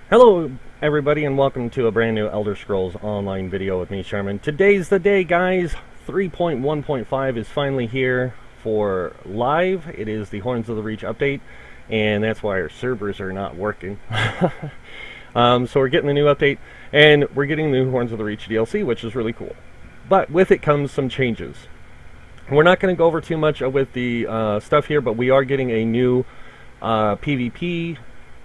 Hello everybody and welcome to a brand new Elder Scrolls Online video with me, Sherman. Today's the day, guys. 3.1.5 is finally here for live. It is the Horns of the Reach update, and that's why our servers are not working. So we're getting the new update, and we're getting the new Horns of the Reach DLC, which is really cool. But with it comes some changes. We're not going to go over too much with the stuff here, but we are getting a new PvP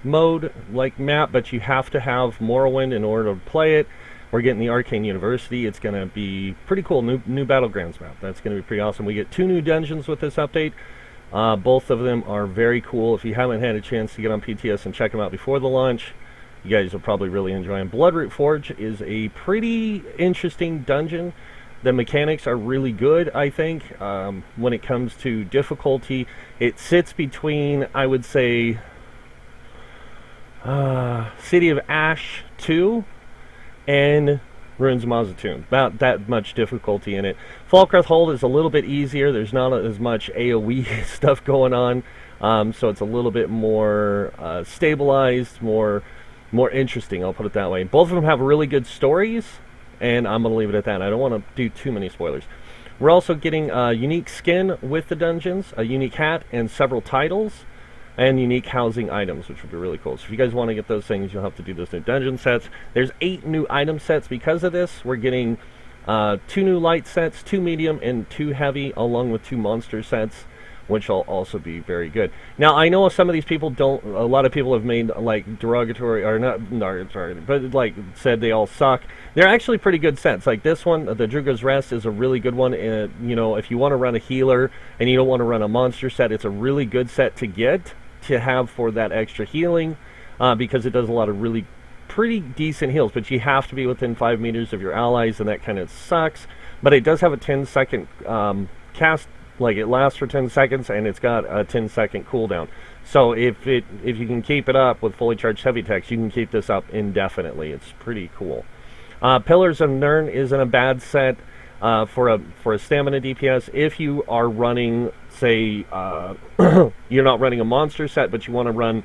mode like map, but you have to have Morrowind in order to play it. We're getting the Arcane University. It's going to be pretty cool. New Battlegrounds map. That's going to be pretty awesome. We get 2 new dungeons with this update. Both of them are very cool. If you haven't had a chance to get on PTS and check them out before the launch, you guys will probably really enjoy them. Bloodroot Forge is a pretty interesting dungeon. The mechanics are really good, I think. When it comes to difficulty, it sits between, I would say, City of Ash 2 and Ruins of Mazatoon. About that much difficulty in it. Falkreath Hold is a little bit easier. There's not as much AoE stuff going on, so it's a little bit more stabilized, more interesting, I'll put it that way. Both of them have really good stories, and I'm going to leave it at that. I don't want to do too many spoilers. We're also getting a unique skin with the dungeons, a unique hat, and several titles, and unique housing items, which would be really cool. So if you guys want to get those things, you'll have to do those new dungeon sets. There's 8 new item sets because of this. We're getting 2 new light sets, 2 medium, and 2 heavy, along with 2 monster sets, which will also be very good. Now, I know some of these people don't, a lot of people have made, like, derogatory, or not derogatory, but, like, said they all suck. They're actually pretty good sets. Like this one, the Druga's Rest, is a really good one. You know, if you want to run a healer, and you don't want to run a monster set, it's a really good set to get, to have for that extra healing, because it does a lot of really pretty decent heals, but you have to be within 5 meters of your allies, and that kind of sucks. But it does have a 10-second cast, like it lasts for 10 seconds, and it's got a 10-second cooldown. So if you can keep it up with fully charged heavy techs, you can keep this up indefinitely. It's pretty cool. Pillars of Nirn isn't a bad set for a stamina DPS. If you are running, say, you're not running a monster set, but you want to run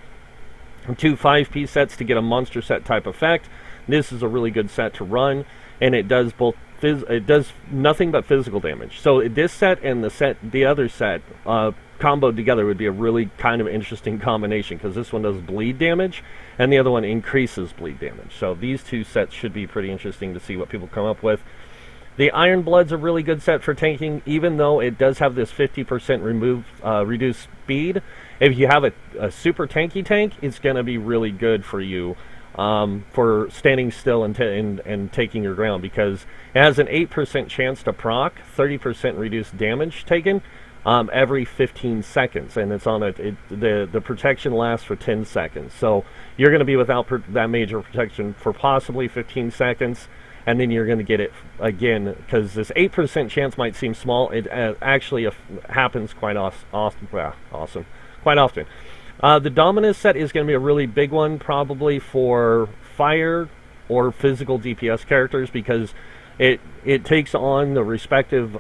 2 5-piece sets to get a monster set type effect, this is a really good set to run, and it does both. It does nothing but physical damage. So this set and the other set comboed together would be a really kind of interesting combination, because this one does bleed damage and the other one increases bleed damage. So these 2 sets should be pretty interesting to see what people come up with. The Iron Blood's a really good set for tanking, even though it does have this 50% reduced speed. If you have a super tanky tank, it's going to be really good for you for standing still and taking your ground, because it has an 8% chance to proc, 30% reduced damage taken every 15 seconds, and it's on the protection lasts for 10 seconds. So you're going to be without that major protection for possibly 15 seconds. And then you're going to get it again, because this 8% chance might seem small. It actually happens quite often. Quite often. The Dominus set is going to be a really big one, probably for fire or physical DPS characters, because it takes on the respective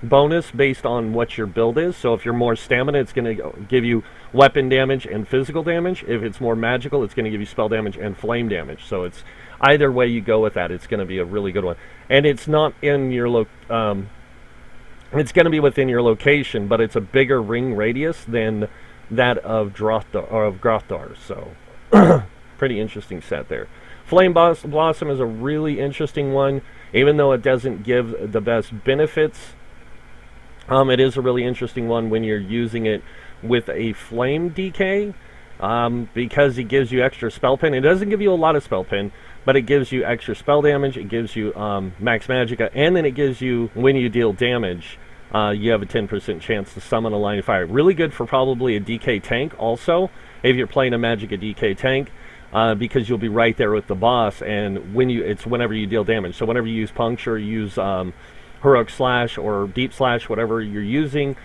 bonus based on what your build is. So if you're more stamina, it's going to give you weapon damage and physical damage. If it's more magical, it's going to give you spell damage and flame damage. So it's either way you go with that, it's going to be a really good one. And it's not in your it's going to be within your location, but it's a bigger ring radius than that of Grothdar. So pretty interesting set there. Flame Blossom is a really interesting one, even though it doesn't give the best benefits. It is a really interesting one when you're using it with a flame DK, because it gives you extra spell pin. It doesn't give you a lot of spell pin, but it gives you extra spell damage, it gives you max magicka, and then it gives you, when you deal damage, you have a 10% chance to summon a line of fire. Really good for probably a DK tank also, if you're playing a magicka DK tank, because you'll be right there with the boss, and it's whenever you deal damage. So whenever you use puncture, use heroic slash or deep slash, whatever you're using,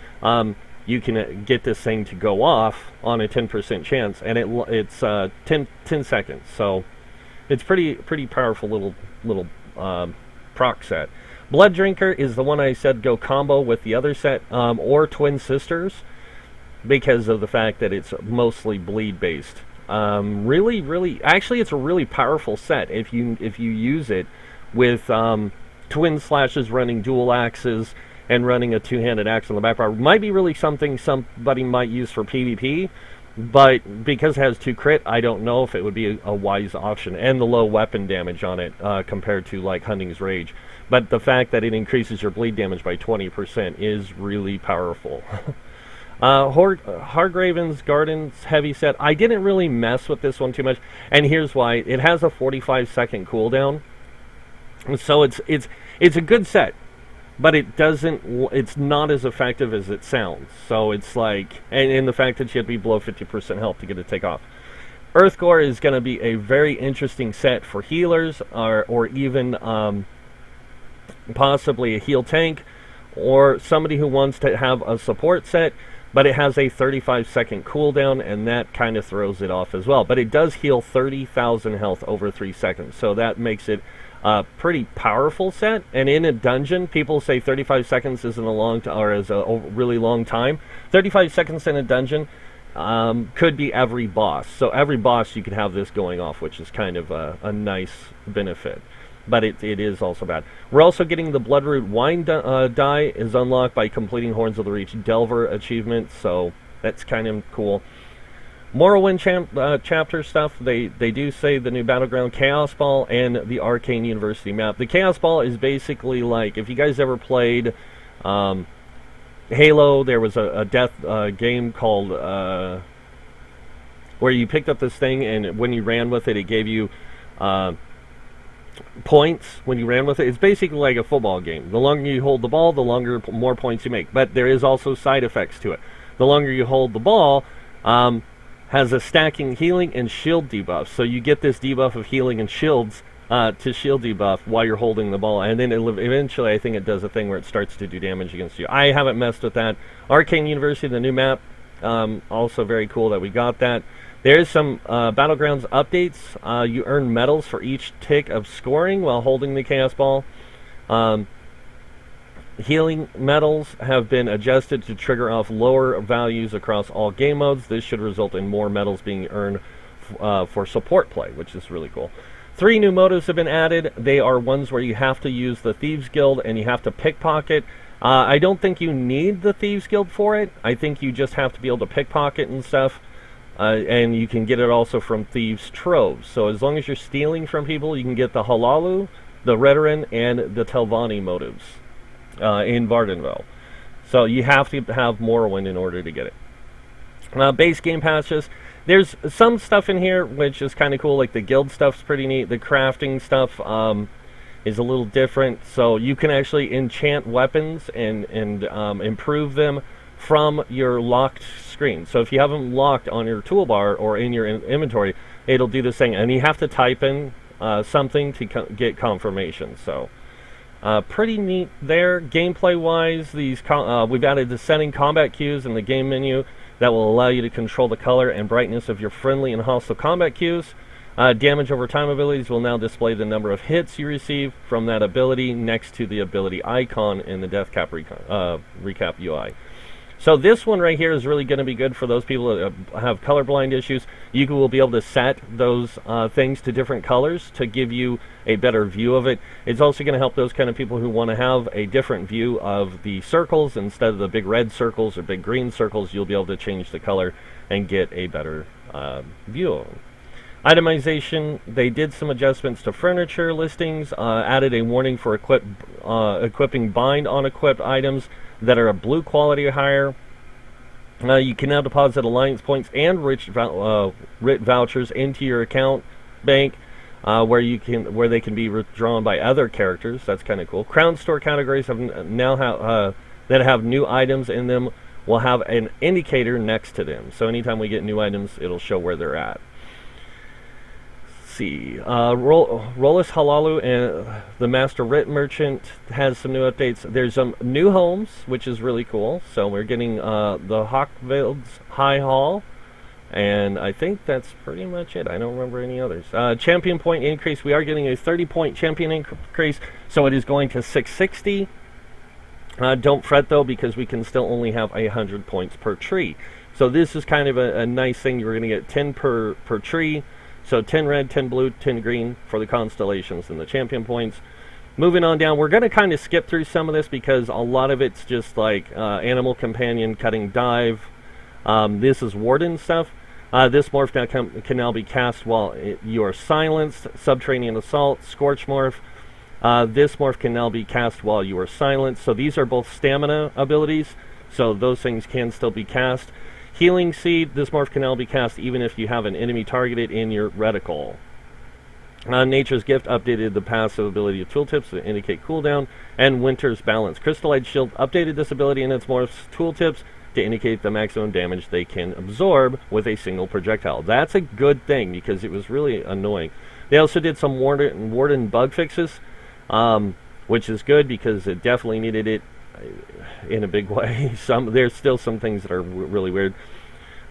you can get this thing to go off on a 10% chance, and it's 10 seconds. So it's pretty powerful little proc set. Blood Drinker is the one I said go combo with the other set, or Twin Sisters, because of the fact that it's mostly bleed based. Really, actually, it's a really powerful set if you use it with twin slashes running dual axes and running a two-handed axe on the back bar. Might be really something somebody might use for PvP, but because it has 2 crit, I don't know if it would be a wise option. And the low weapon damage on it compared to like Hunting's Rage. But the fact that it increases your bleed damage by 20% is really powerful. Hargraven's Gardens heavy set. I didn't really mess with this one too much, and here's why. It has a 45-second cooldown, so it's a good set, but it's not as effective as it sounds. So it's like, and the fact that you have to be below 50% health to get it to take off. Earthgore is going to be a very interesting set for healers, or even possibly a heal tank, or somebody who wants to have a support set, but it has a 35-second cooldown, and that kind of throws it off as well. But it does heal 30,000 health over 3 seconds, so that makes it a pretty powerful set. And in a dungeon, people say 35 seconds isn't a long or is a really long time. 35 seconds in a dungeon could be every boss. So every boss you could have this going off, which is kind of a nice benefit. But it is also bad. We're also getting the Bloodroot Wine die is unlocked by completing Horns of the Reach Delver achievement, so that's kind of cool. Morrowind chapter stuff, they do say the new Battleground Chaos Ball and the Arcane University map. The Chaos Ball is basically like, if you guys ever played Halo, there was a death game called where you picked up this thing, and when you ran with it, it gave you points when you ran with it. It's basically like a football game. The longer you hold the ball, the more points you make. But there is also side effects to it. The longer you hold the ball, has a stacking healing and shield debuff. So you get this debuff of healing and shields to shield debuff while you're holding the ball. And then eventually I think it does a thing where it starts to do damage against you. I haven't messed with that. Arcane University, the new map, also very cool that we got that. There is some Battlegrounds updates. You earn medals for each tick of scoring while holding the Chaos Ball. Healing medals have been adjusted to trigger off lower values across all game modes. This should result in more medals being earned for support play, which is really cool. 3 new motives have been added. They are ones where you have to use the Thieves Guild and you have to pickpocket. I don't think you need the Thieves Guild for it. I think you just have to be able to pickpocket and stuff. And you can get it also from Thieves' Troves. So as long as you're stealing from people, you can get the Halalu, the Redoran, and the Telvanni motives in Vardenville. So you have to have Morrowind in order to get it. Base game patches. There's some stuff in here which is kind of cool, like the guild stuff's pretty neat. The crafting stuff is a little different. So you can actually enchant weapons and improve them from your locked screen. So if you have them locked on your toolbar or in your inventory, it'll do this thing, and you have to type in something to get confirmation. So pretty neat there. Gameplay wise, we've added descending combat cues in the game menu that will allow you to control the color and brightness of your friendly and hostile combat cues. Damage over time abilities will now display the number of hits you receive from that ability next to the ability icon in the Death Cap recap UI. So this one right here is really going to be good for those people that have colorblind issues. You will be able to set those things to different colors to give you a better view of it. It's also going to help those kind of people who want to have a different view of the circles. Instead of the big red circles or big green circles, you'll be able to change the color and get a better view of them. Itemization, they did some adjustments to furniture listings, added a warning for equipping bind on equipped items that are a blue quality or higher. You can now deposit alliance points and writ vouchers into your account bank, where they can be withdrawn by other characters. That's kind of cool. Crown store categories have now that have new items in them will have an indicator next to them. So anytime we get new items, it'll show where they're at. Rollis Halalu and the Master Writ Merchant has some new updates. There's some new homes, which is really cool. So we're getting the Hawkville's High Hall, and I think that's pretty much it. I don't remember any others. Champion point increase. We are getting a 30-point champion increase, so it is going to 660. Don't fret though, because we can still only have 100 points per tree. So this is kind of a nice thing. You're going to get 10 per tree. So 10 red, 10 blue, 10 green for the constellations and the champion points. Moving on down, we're going to kind of skip through some of this because a lot of it's just like animal companion, cutting dive. This is warden stuff. This morph now can now be cast while you are silenced. Subterranean assault, scorch morph. This morph can now be cast while you are silenced. So these are both stamina abilities. So those things can still be cast. Healing seed. This morph can now be cast even if you have an enemy targeted in your reticle. Nature's Gift updated the passive ability of tooltips to indicate cooldown, and Winter's Balance. Crystallite Shield updated this ability in its morph's tooltips to indicate the maximum damage they can absorb with a single projectile. That's a good thing because it was really annoying. They also did some warden bug fixes, which is good because it definitely needed it in a big way. There's still some things that are really weird.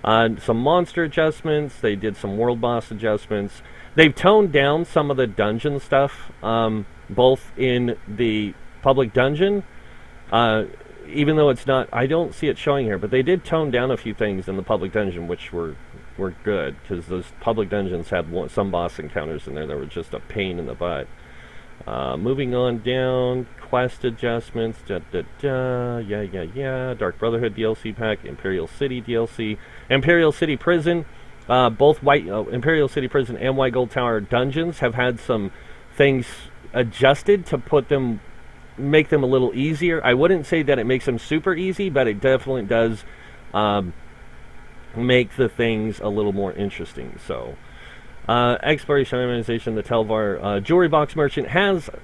Some monster adjustments. They did some world boss adjustments. They've toned down some of the dungeon stuff, both in the public dungeon, even though it's not, I don't see it showing here, but they did tone down a few things in the public dungeon, which were good, because those public dungeons had some boss encounters in there that were just a pain in the butt. Moving on down, quest adjustments, Dark Brotherhood DLC pack, Imperial City DLC, Imperial City Prison. Both Imperial City Prison and White Gold Tower dungeons have had some things adjusted to make them a little easier. I wouldn't say that it makes them super easy, but it definitely does make the things a little more interesting. So, exploration organization, the Telvar jewelry box merchant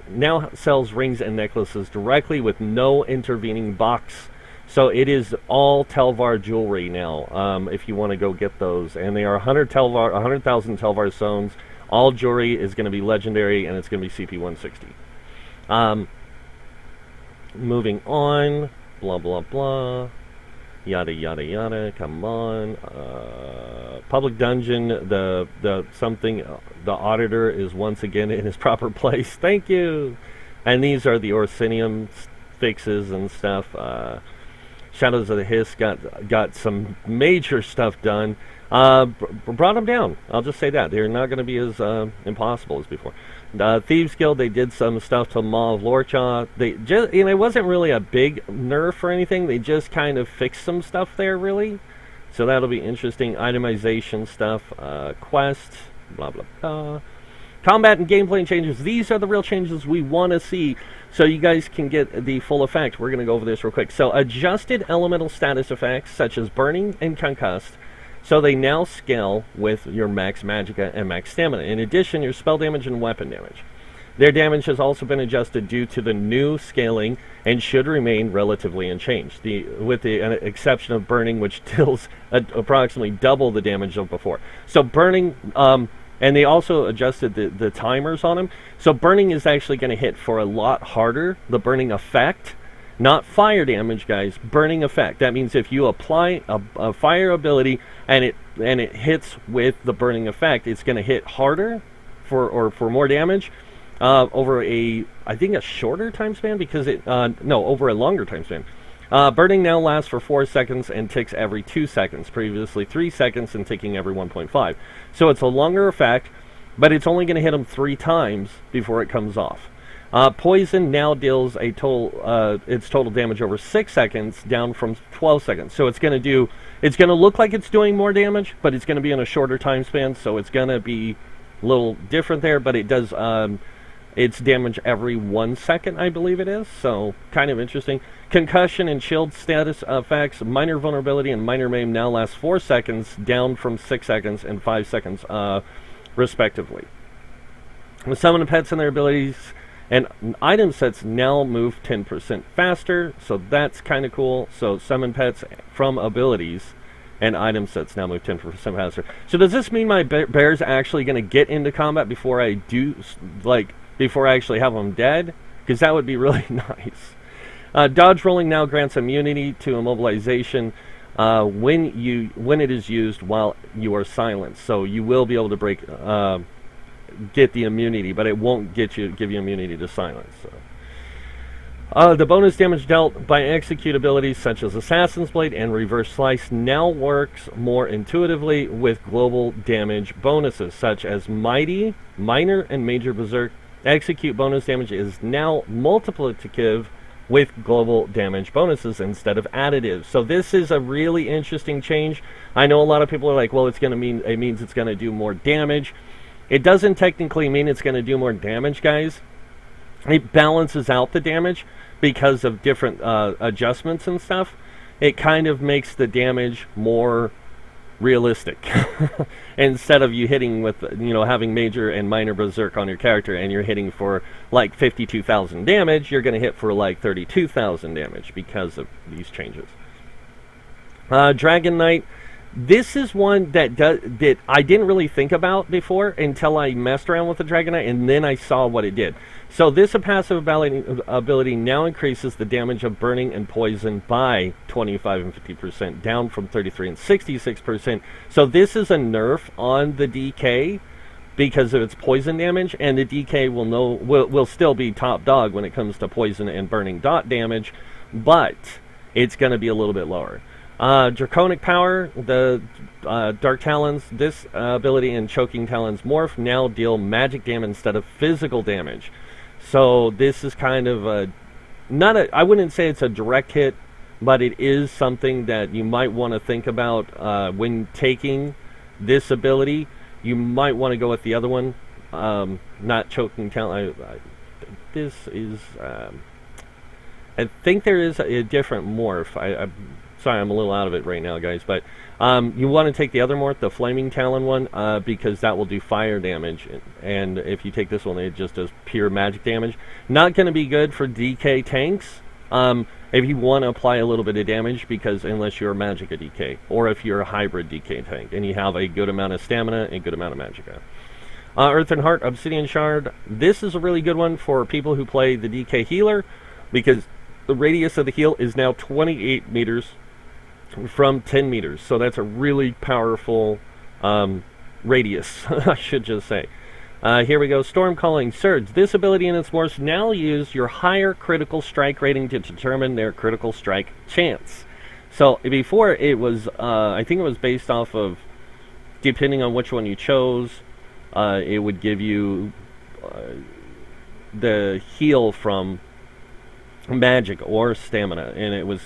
now sells rings and necklaces directly with no intervening box. So it is all Telvar jewelry now, if you want to go get those. And they are 100,000 Telvar stones. All jewelry is going to be legendary, and it's going to be CP160. Moving on, blah, blah, blah, yada, yada, yada, come on. Public dungeon, the auditor is once again in his proper place. Thank you! And these are the Orsinium fixes and stuff. Shadows of the Hiss got some major stuff done. Brought them down. I'll just say that. They're not going to be as impossible as before. Thieves Guild, they did some stuff to Maw of Lorcha. It wasn't really a big nerf or anything. They just kind of fixed some stuff there, really. So that'll be interesting. Itemization stuff. Quest. Blah, blah, blah. Combat and gameplay changes. These are the real changes we want to see so you guys can get the full effect. We're going to go over this real quick. So adjusted elemental status effects such as burning and concussed. So they now scale with your max magicka and max stamina. In addition, your spell damage and weapon damage. Their damage has also been adjusted due to the new scaling and should remain relatively unchanged, with the exception of burning, which deals approximately double the damage of before. So burning... and they also adjusted the timers on them. So burning is actually going to hit for a lot harder, the burning effect. Not fire damage, guys. Burning effect. That means if you apply a fire ability and it hits with the burning effect, it's going to hit harder for more damage over I think a shorter time span, because over a longer time span. Burning now lasts for 4 seconds and ticks every 2 seconds. Previously 3 seconds and ticking every 1.5. So it's a longer effect, but it's only going to hit them 3 times before it comes off. Poison now deals its total damage over 6 seconds, down from 12 seconds. So it's going to look like it's doing more damage, but it's going to be in a shorter time span. So it's going to be a little different there, but it does its damage every 1 second, I believe it is. So kind of interesting. Concussion and shield status effects, minor vulnerability and minor maim now last 4 seconds, down from 6 seconds and 5 seconds, respectively. The summon pets and their abilities and item sets now move 10% faster, so that's kind of cool. So summon pets from abilities and item sets now move 10% faster. So does this mean my bear's actually going to get into combat before I actually have them dead? Because that would be really nice. Dodge rolling now grants immunity to immobilization when it is used while you are silenced. So you will be able to get the immunity, but it won't give you immunity to silence. So. The bonus damage dealt by execute abilities such as Assassin's Blade and Reverse Slice now works more intuitively with global damage bonuses such as Mighty, Minor, and Major Berserk. Execute bonus damage is now multiplicative with global damage bonuses instead of additive. So this is a really interesting change. I know a lot of people are like, well, it means it's going to do more damage. It doesn't technically mean it's going to do more damage, guys. It balances out the damage because of different adjustments and stuff. It kind of makes the damage more realistic. Instead of you hitting with, having Major and Minor Berserk on your character and you're hitting for like 52,000 damage, you're going to hit for like 32,000 damage because of these changes. Dragon Knight. This is one that I didn't really think about before until I messed around with the Dragon Knight, and then I saw what it did. So this passive ability now increases the damage of burning and poison by 25 and 50%, down from 33 and 66%. So this is a nerf on the DK because of its poison damage, and the DK will still be top dog when it comes to poison and burning dot damage, but it's going to be a little bit lower. Draconic Power, the Dark Talons, this ability and Choking Talons morph now deal magic damage instead of physical damage. So this is kind of I wouldn't say it's a direct hit, but it is something that you might want to think about when taking this ability. You might want to go with the other one, not Choking Talon. This is, I think there is a different morph. Sorry, I'm a little out of it right now, guys, but you want to take the other morph, the Flaming Talon one, because that will do fire damage, and if you take this one, it just does pure magic damage. Not going to be good for DK tanks if you want to apply a little bit of damage, because unless you're a Magicka DK, or if you're a hybrid DK tank, and you have a good amount of stamina and a good amount of Magicka. Earth and Heart, Obsidian Shard. This is a really good one for people who play the DK healer, because the radius of the heal is now 28 meters from 10 meters, so that's a really powerful radius, I should just say. Here we go. Storm Calling Surge. This ability and its morphs now use your higher critical strike rating to determine their critical strike chance. So before it was, I think it was based off of, depending on which one you chose, it would give you the heal from magic or stamina, and it was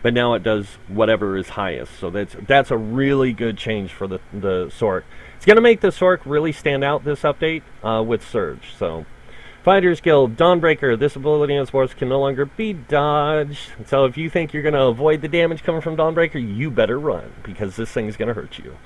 but now it does whatever is highest. So that's a really good change for the Sork. It's going to make the Sork really stand out this update with Surge. So Fighters Guild, Dawnbreaker. This ability and its force can no longer be dodged. So if you think you're going to avoid the damage coming from Dawnbreaker, you better run, because this thing's going to hurt you.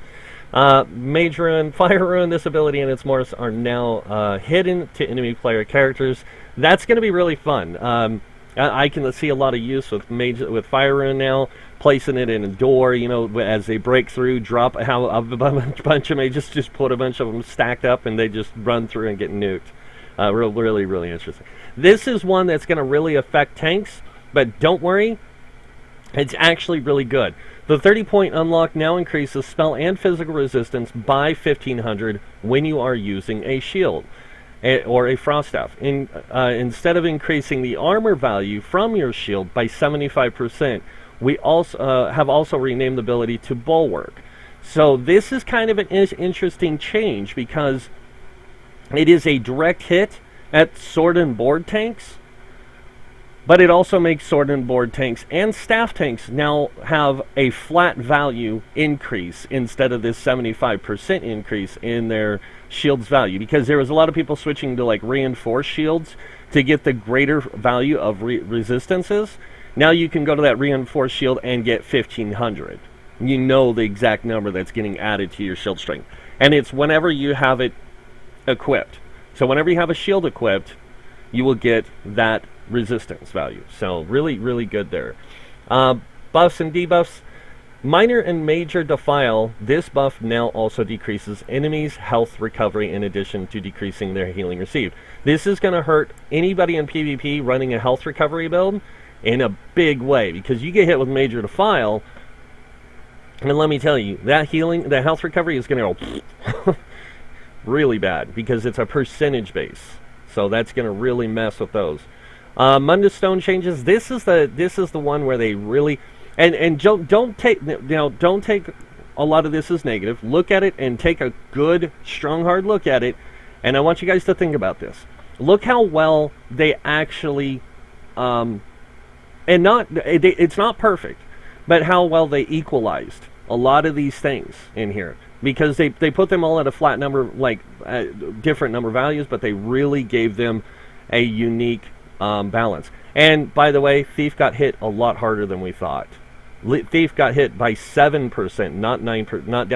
Mage Ruin, Fire Ruin. This ability and its morphs are now hidden to enemy player characters. That's going to be really fun. I can see a lot of use with Fire Ruin now, placing it in a door, as they break through, drop a bunch of mages, just put a bunch of them stacked up, and they just run through and get nuked. Really, really interesting. This is one that's going to really affect tanks, but don't worry, it's actually really good. The 30-point unlock now increases spell and physical resistance by 1,500 when you are using a shield or a frost staff. Instead of increasing the armor value from your shield by 75%, we also have also renamed the ability to Bulwark. So this is kind of an interesting change, because it is a direct hit at sword and board tanks, but it also makes sword and board tanks and staff tanks now have a flat value increase instead of this 75% increase in their shield's value, because there was a lot of people switching to like reinforced shields to get the greater value of resistances. Now you can go to that reinforced shield and get 1,500. You know the exact number that's getting added to your shield strength, and it's whenever you have it equipped. So whenever you have a shield equipped, you will get that resistance value. So really, really good there. Buffs and debuffs. Minor and Major Defile. This buff now also decreases enemies' health recovery in addition to decreasing their healing received. This is going to hurt anybody in PvP running a health recovery build in a big way, because you get hit with Major Defile, and let me tell you, that health recovery is going to go really bad, because it's a percentage base. So that's going to really mess with those. Mundus Stone changes. This is the one where they really and don't take don't take a lot of this as negative. Look at it and take a good, strong, hard look at it. And I want you guys to think about this. Look how well they actually, it's not perfect, but how well they equalized a lot of these things in here. Because they put them all at a flat number, like different number values, but they really gave them a unique balance. And by the way, Thief got hit a lot harder than we thought. Thief got hit by 7%, not down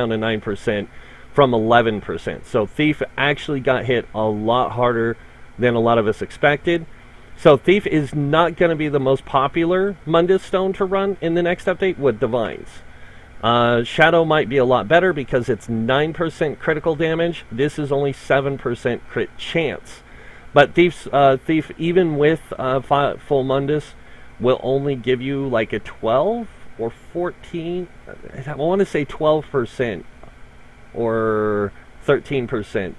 to 9%, from 11%. So Thief actually got hit a lot harder than a lot of us expected. So Thief is not going to be the most popular Mundus Stone to run in the next update with Divines. Shadow might be a lot better because it's 9% critical damage. This is only 7% crit chance. But Thief, even with full Mundus, will only give you like a 12 or 14. I want to say 12% or 13%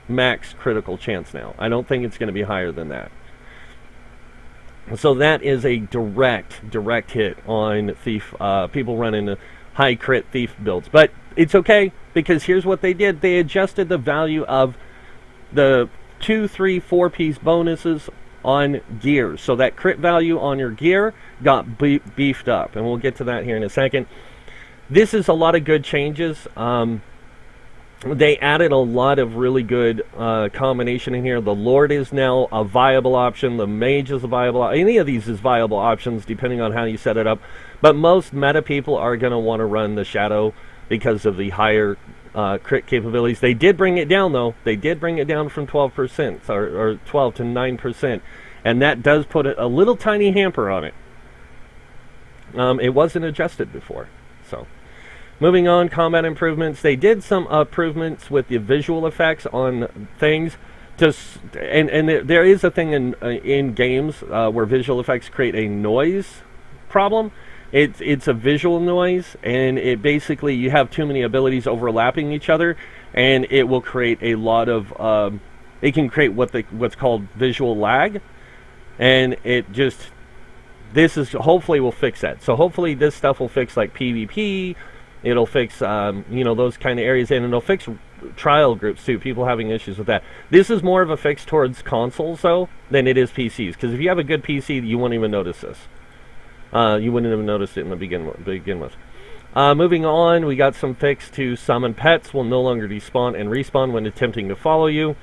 max critical chance now. I don't think it's going to be higher than that. So that is a direct hit on Thief. People running high crit Thief builds. But it's okay, because here's what they did. They adjusted the value of the 2, 3, 4-piece bonuses on gears. So that crit value on your gear got beefed up. And we'll get to that here in a second. This is a lot of good changes. They added a lot of really good combination in here. The Lord is now a viable option. The Mage is a viable option. Any of these is viable options depending on how you set it up. But most meta people are going to want to run the Shadow because of the higher crit capabilities. They did bring it down, though. They did bring it down from 12% or 12 to 9%. And that does put a little tiny hamper on it. It wasn't adjusted before. So, moving on, combat improvements. They did some improvements with the visual effects on things. And there is a thing in games where visual effects create a noise problem. It's a visual noise, and it basically, you have too many abilities overlapping each other, and it will create a lot of it can create what's called visual lag, and hopefully will fix that. So hopefully this stuff will fix like PvP. It'll fix those kind of areas, and it'll fix trial groups too, people having issues with that. This is more of a fix towards consoles though than it is PCs, because if you have a good PC, you won't even notice this. You wouldn't have noticed it in the begin with. Moving on, we got some fix to summon pets will no longer despawn and respawn when attempting to follow you.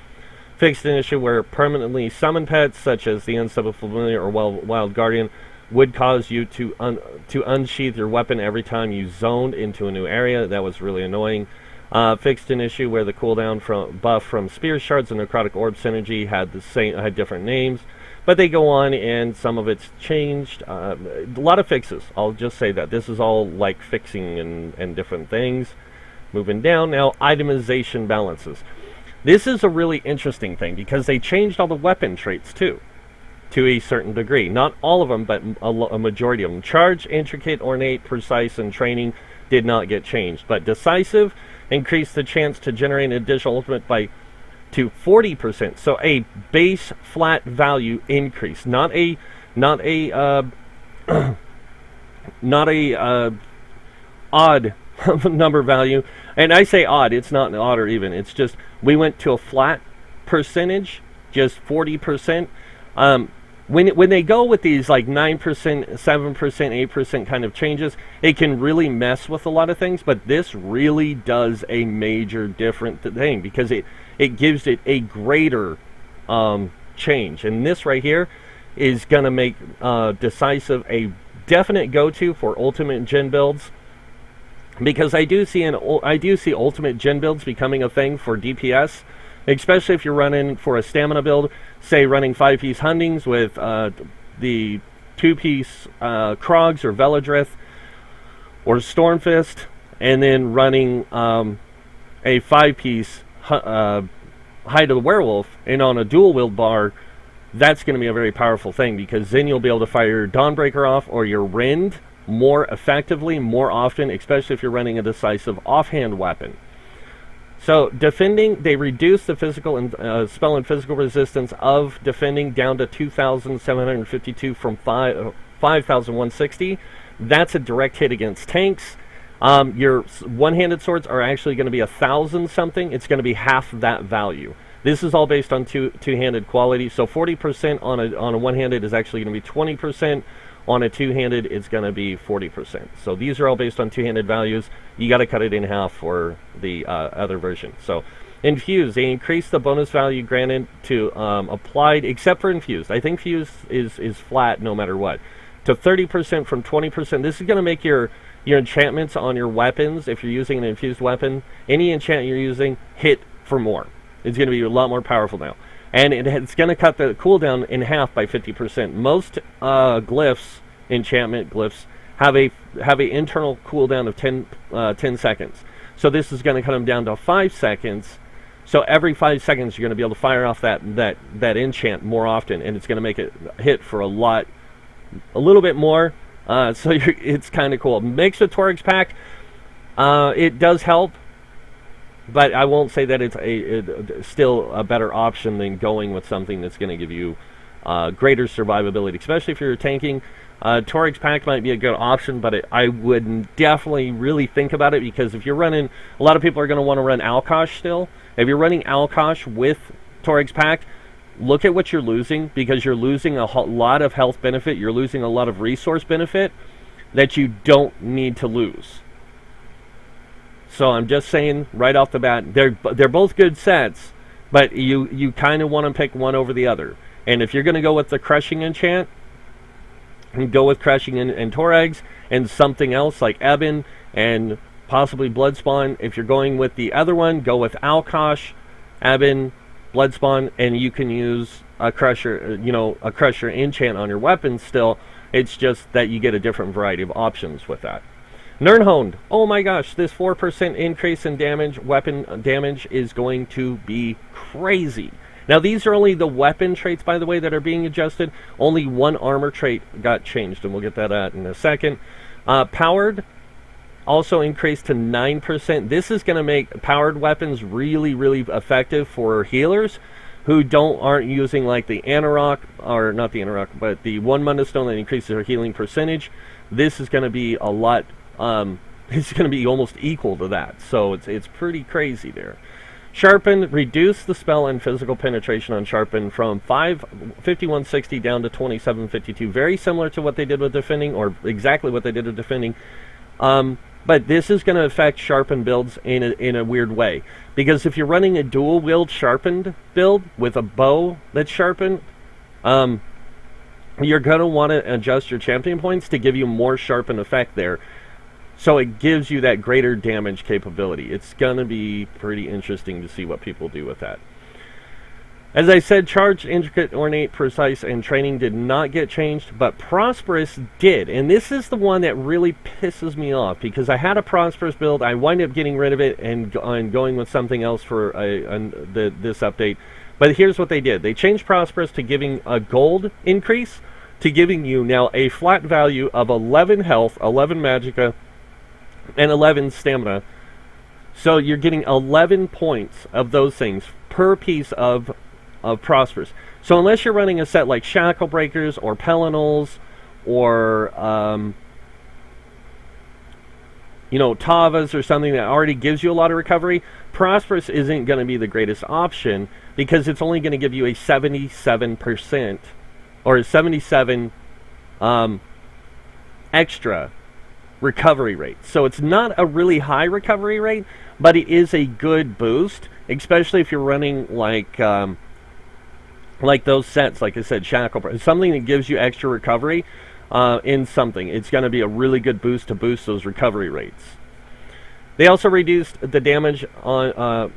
Fixed an issue where permanently summoned pets, such as the Unstable Familiar or Wild Guardian, would cause you to unsheath your weapon every time you zoned into a new area. That was really annoying. Fixed an issue where the cooldown buff from Spear Shards and Necrotic Orb Synergy had different names. But they go on, and some of it's changed. A lot of fixes. I'll just say that. This is all like fixing and different things. Moving down now, itemization balances. This is a really interesting thing because they changed all the weapon traits too, to a certain degree. Not all of them, but a majority of them. Charge, Intricate, Ornate, Precise, and Training did not get changed. But Decisive increased the chance to generate an additional ultimate to 40%, so a base flat value increase, not a odd number value. And I say odd, it's not an odd or even. It's just we went to a flat percentage, just 40%. When they go with these like 9%, 7%, 8% kind of changes, it can really mess with a lot of things. But this really does a major different thing because it gives it a greater change. And this right here is going to make Decisive a definite go-to for Ultimate Gen builds, because I do see Ultimate Gen builds becoming a thing for DPS, especially if you're running for a stamina build, say running 5-piece Hundings with the 2-piece Krogs or Veladrith or Stormfist, and then running a 5-piece Hide of the Werewolf, and on a dual wield bar. That's going to be a very powerful thing, because then you'll be able to fire your Dawnbreaker off or your Rend more effectively, more often, especially if you're running a Decisive offhand weapon. So defending, they reduce the physical and spell and physical resistance of defending down to 2,752 from 5,160. That's a direct hit against tanks. Your one-handed swords are actually going to be 1,000 something. It's going to be half that value. This is all based on two-handed quality. So 40% on a one-handed is actually going to be 20%. On a two-handed, it's going to be 40%. So these are all based on two-handed values. You got to cut it in half for the other version. So infused, they increase the bonus value granted to applied, except for infused. I think fused is flat no matter what. To 30% from 20%. This is going to make your enchantments on your weapons, if you're using an infused weapon, any enchantment you're using, hit for more. It's going to be a lot more powerful now. And it's going to cut the cooldown in half by 50%. Most glyphs, enchantment glyphs, have a internal cooldown of 10 seconds. So this is going to cut them down to 5 seconds. So every 5 seconds, you're going to be able to fire off that enchant more often, and it's going to make it hit for a little bit more. So it's kind of cool. Mixed with Torag's Pact, it does help. But I won't say that it's still a better option than going with something that's going to give you greater survivability, especially if you're tanking. Torag's Pact might be a good option, but I would definitely really think about it, because if you're running, a lot of people are going to want to run Alkosh still. If you're running Alkosh with Torag's Pact, look at what you're losing, because you're losing a lot of health benefit, you're losing a lot of resource benefit that you don't need to lose. So I'm just saying right off the bat, they're both good sets, but you kind of want to pick one over the other. And if you're going to go with the Crushing enchant, go with Crushing and Torags, and something else like Eben and possibly Bloodspawn. If you're going with the other one, go with Alkosh, Eben, Bloodspawn, and you can use a Crusher, a Crusher enchant on your weapon still. It's just that you get a different variety of options with that. Nirnhoned, oh my gosh, this 4% increase in damage, weapon damage, is going to be crazy. Now these are only the weapon traits, by the way, that are being adjusted. Only one armor trait got changed, and we'll get that out in a second. Powered also increased to 9%. This is going to make powered weapons really, really effective for healers who aren't using like the Anarok, or not the Anarok, but the one Munda Stone that increases their healing percentage. This is going to be a lot. It's going to be almost equal to that, so it's pretty crazy there. Sharpen, reduce the spell and physical penetration on Sharpen from 5160 down to 2752. Very similar to what they did with defending, or exactly what they did with defending. But this is going to affect Sharpen builds in a weird way, because if you're running a dual wield Sharpened build with a bow that's sharpened, you're going to want to adjust your champion points to give you more Sharpen effect there. So it gives you that greater damage capability. It's going to be pretty interesting to see what people do with that. As I said, Charged, Intricate, Ornate, Precise, and Training did not get changed, but Prosperous did. And this is the one that really pisses me off, because I had a Prosperous build. I wind up getting rid of it and going with something else for this update. But here's what they did. They changed Prosperous to giving a gold increase, to giving you now a flat value of 11 health, 11 magicka, and 11 stamina. So you're getting 11 points of those things per piece of Prosperous. So unless you're running a set like Shackle Breakers or Pelinals or Tavas or something that already gives you a lot of recovery, Prosperous isn't going to be the greatest option, because it's only going to give you a 77% or a 77 extra recovery rate. So it's not a really high recovery rate, but it is a good boost, especially if you're running like those sets, like I said, Shackle, something that gives you extra recovery in something. It's going to be a really good boost to boost those recovery rates. They also reduced the damage on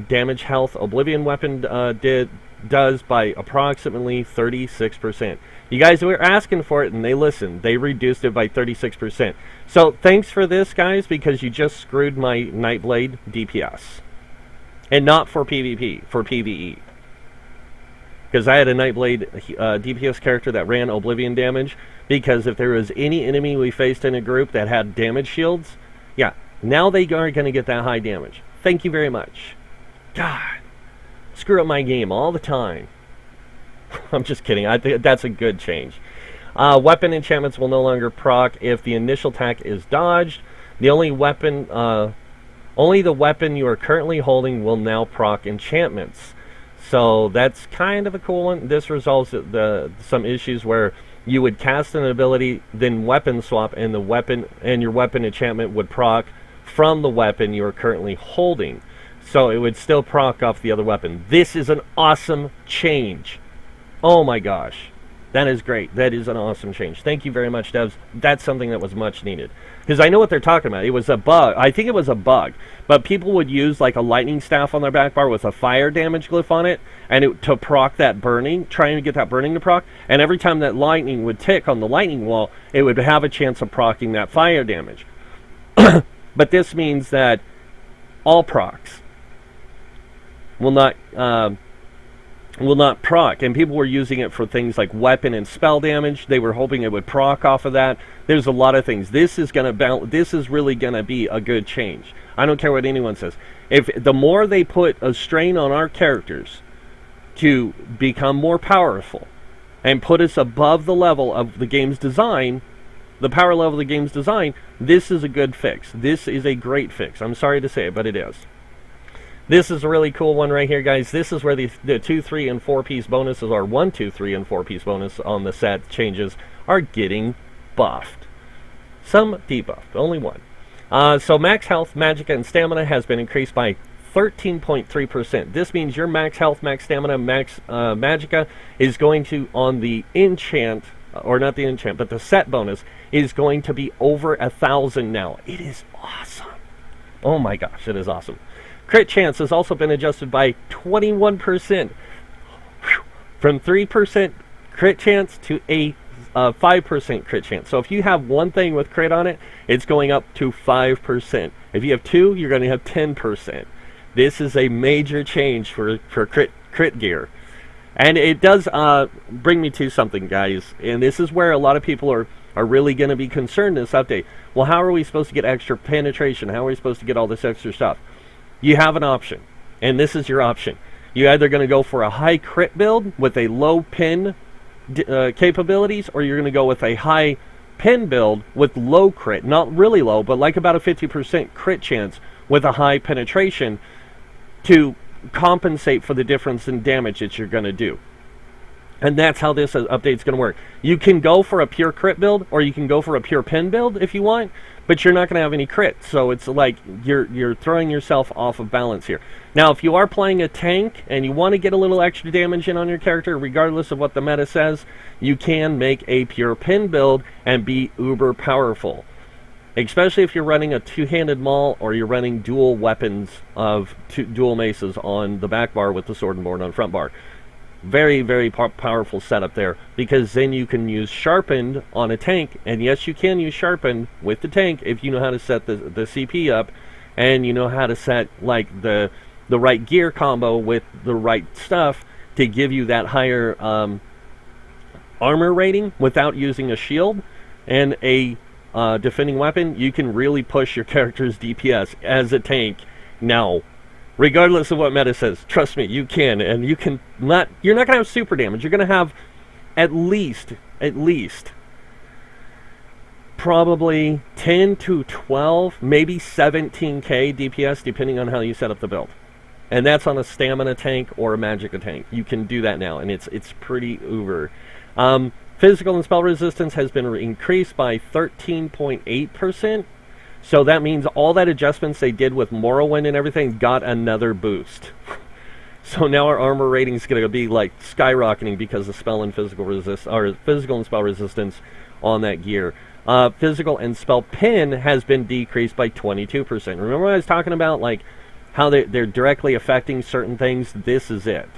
damage health. Oblivion Weapon does by approximately 36%. You guys were asking for it, and they listened. They reduced it by 36%. So thanks for this, guys, because you just screwed my Nightblade DPS. And not for PvP, for PvE. Because I had a Nightblade DPS character that ran Oblivion damage, because if there was any enemy we faced in a group that had damage shields, yeah, Now they are going to get that high damage. Thank you very much. God, screw up my game all the time. I'm just kidding. I think that's a good change. Weapon enchantments will no longer proc if the initial attack is dodged. The only the weapon you are currently holding will now proc enchantments. So that's kind of a cool one. This resolves some issues where you would cast an ability, then weapon swap, and your weapon enchantment would proc from the weapon you are currently holding. So it would still proc off the other weapon. This is an awesome change. Oh my gosh. That is great. That is an awesome change. Thank you very much, devs. That's something that was much needed. Because I know what they're talking about. It was a bug. I think it was a bug. But people would use like a lightning staff on their back bar with a fire damage glyph on it, and to proc that burning, trying to get that burning to proc. And every time that lightning would tick on the lightning wall, it would have a chance of procking that fire damage. But this means that all procs will not proc, and people were using it for things like weapon and spell damage. They were hoping it would proc off of that. There's a lot of things. This is really gonna be a good change. I don't care what anyone says. If the more they put a strain on our characters to become more powerful and put us above the level of the game's design, the power level of the game's design, this is a good fix. This is a great fix. I'm sorry to say it, but it is. This is a really cool one right here, guys. This is where the 2, 3, and 4-piece bonuses, or 1, 2, 3, and 4-piece bonus on the set changes, are getting buffed. Some debuffed, only one. So max health, magicka, and stamina has been increased by 13.3%. This means your max health, max stamina, max magicka is going to, on the enchant, or not the enchant, but the set bonus, is going to be over 1,000 now. It is awesome. Oh my gosh, it is awesome. Crit chance has also been adjusted by 21%. From 3% crit chance to a 5% crit chance. So if you have one thing with crit on it, it's going up to 5%. If you have two, you're going to have 10%. This is a major change for crit gear. And it does bring me to something, guys. And this is where a lot of people are really going to be concerned in this update. Well, how are we supposed to get extra penetration? How are we supposed to get all this extra stuff? You have an option, and this is your option. You're either going to go for a high crit build with a low pin capabilities, or you're going to go with a high pin build with low crit. Not really low, but like about a 50% crit chance with a high penetration to compensate for the difference in damage that you're going to do. And that's how this update's going to work. You can go for a pure crit build, or you can go for a pure pin build if you want, but you're not going to have any crit. So it's like you're throwing yourself off of balance here. Now, if you are playing a tank and you want to get a little extra damage in on your character, regardless of what the meta says, you can make a pure pin build and be uber powerful. Especially if you're running a two-handed maul, or you're running dual weapons of dual maces on the back bar with the sword and board on front bar. Very, very powerful setup there, because then you can use sharpened on a tank, and yes, you can use sharpened with the tank if you know how to set the CP up, and you know how to set like the right gear combo with the right stuff to give you that higher armor rating without using a shield and a defending weapon. You can really push your character's DPS as a tank now. Regardless of what meta says, trust me, you can, and you're not going to have super damage. You're going to have at least probably 10 to 12, maybe 17k DPS, depending on how you set up the build. And that's on a stamina tank or a magicka tank. You can do that now, and it's pretty uber. Physical and spell resistance has been increased by 13.8%. So that means all that adjustments they did with Morrowind and everything got another boost. So now our armor rating is going to be like skyrocketing because of spell and physical physical and spell resistance on that gear. Physical and spell pin has been decreased by 22%. Remember what I was talking about, like how they're directly affecting certain things? This is it.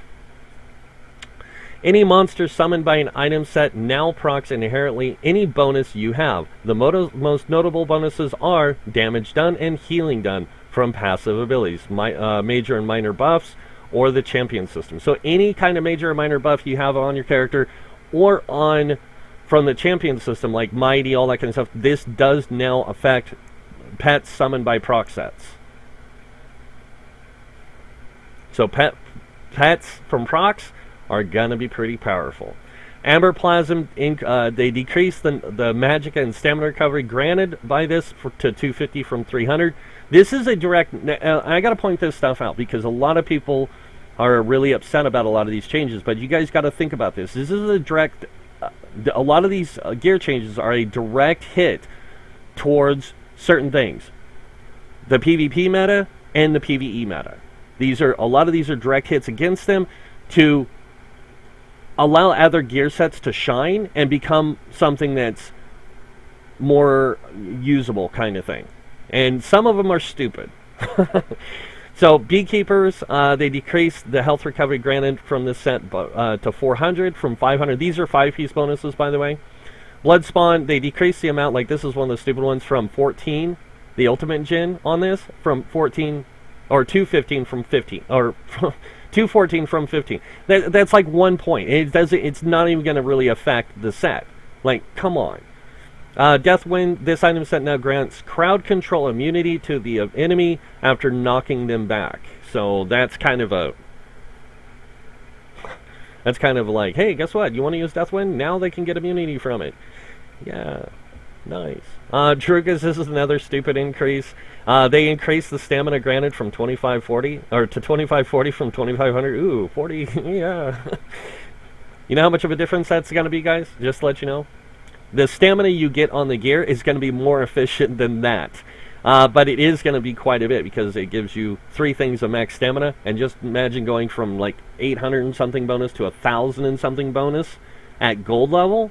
Any monster summoned by an item set now procs inherently any bonus you have. The most notable bonuses are damage done and healing done from passive abilities, major and minor buffs, or the champion system. So any kind of major or minor buff you have on your character, or from the champion system, like mighty, all that kind of stuff, this does now affect pets summoned by proc sets. So pets from procs are gonna be pretty powerful. Amber Plasm, they decrease the magicka and stamina recovery granted by this to 250 from 300. This is a direct, I gotta point this stuff out because a lot of people are really upset about a lot of these changes, but you guys gotta think about this. This is a direct, a lot of these gear changes are a direct hit towards certain things. The PvP meta and the PvE meta. A lot of these are direct hits against them to allow other gear sets to shine and become something that's more usable kind of thing. And some of them are stupid. So Beekeepers, they decrease the health recovery granted from this set to 400 from 500. These are 5-piece bonuses, by the way. Bloodspawn, they decrease the amount, like this is one of the stupid ones, from 14, the ultimate gen on this, from 14, or 215 from 15, or 214 from 15. That's like 1 point. It's not even going to really affect the set. Like, come on. Deathwind, this item set now grants crowd control immunity to the enemy after knocking them back. So that's kind of like, hey, guess what? You want to use Deathwind? Now they can get immunity from it. Yeah, nice. Drugas, this is another stupid increase. They increase the stamina granted from 2540, or to 2540 from 2500. Ooh, 40, yeah. You know how much of a difference that's going to be, guys? Just to let you know. The stamina you get on the gear is going to be more efficient than that. But it is going to be quite a bit because it gives you 3 things of max stamina. And just imagine going from like 800 and something bonus to 1,000 and something bonus at gold level.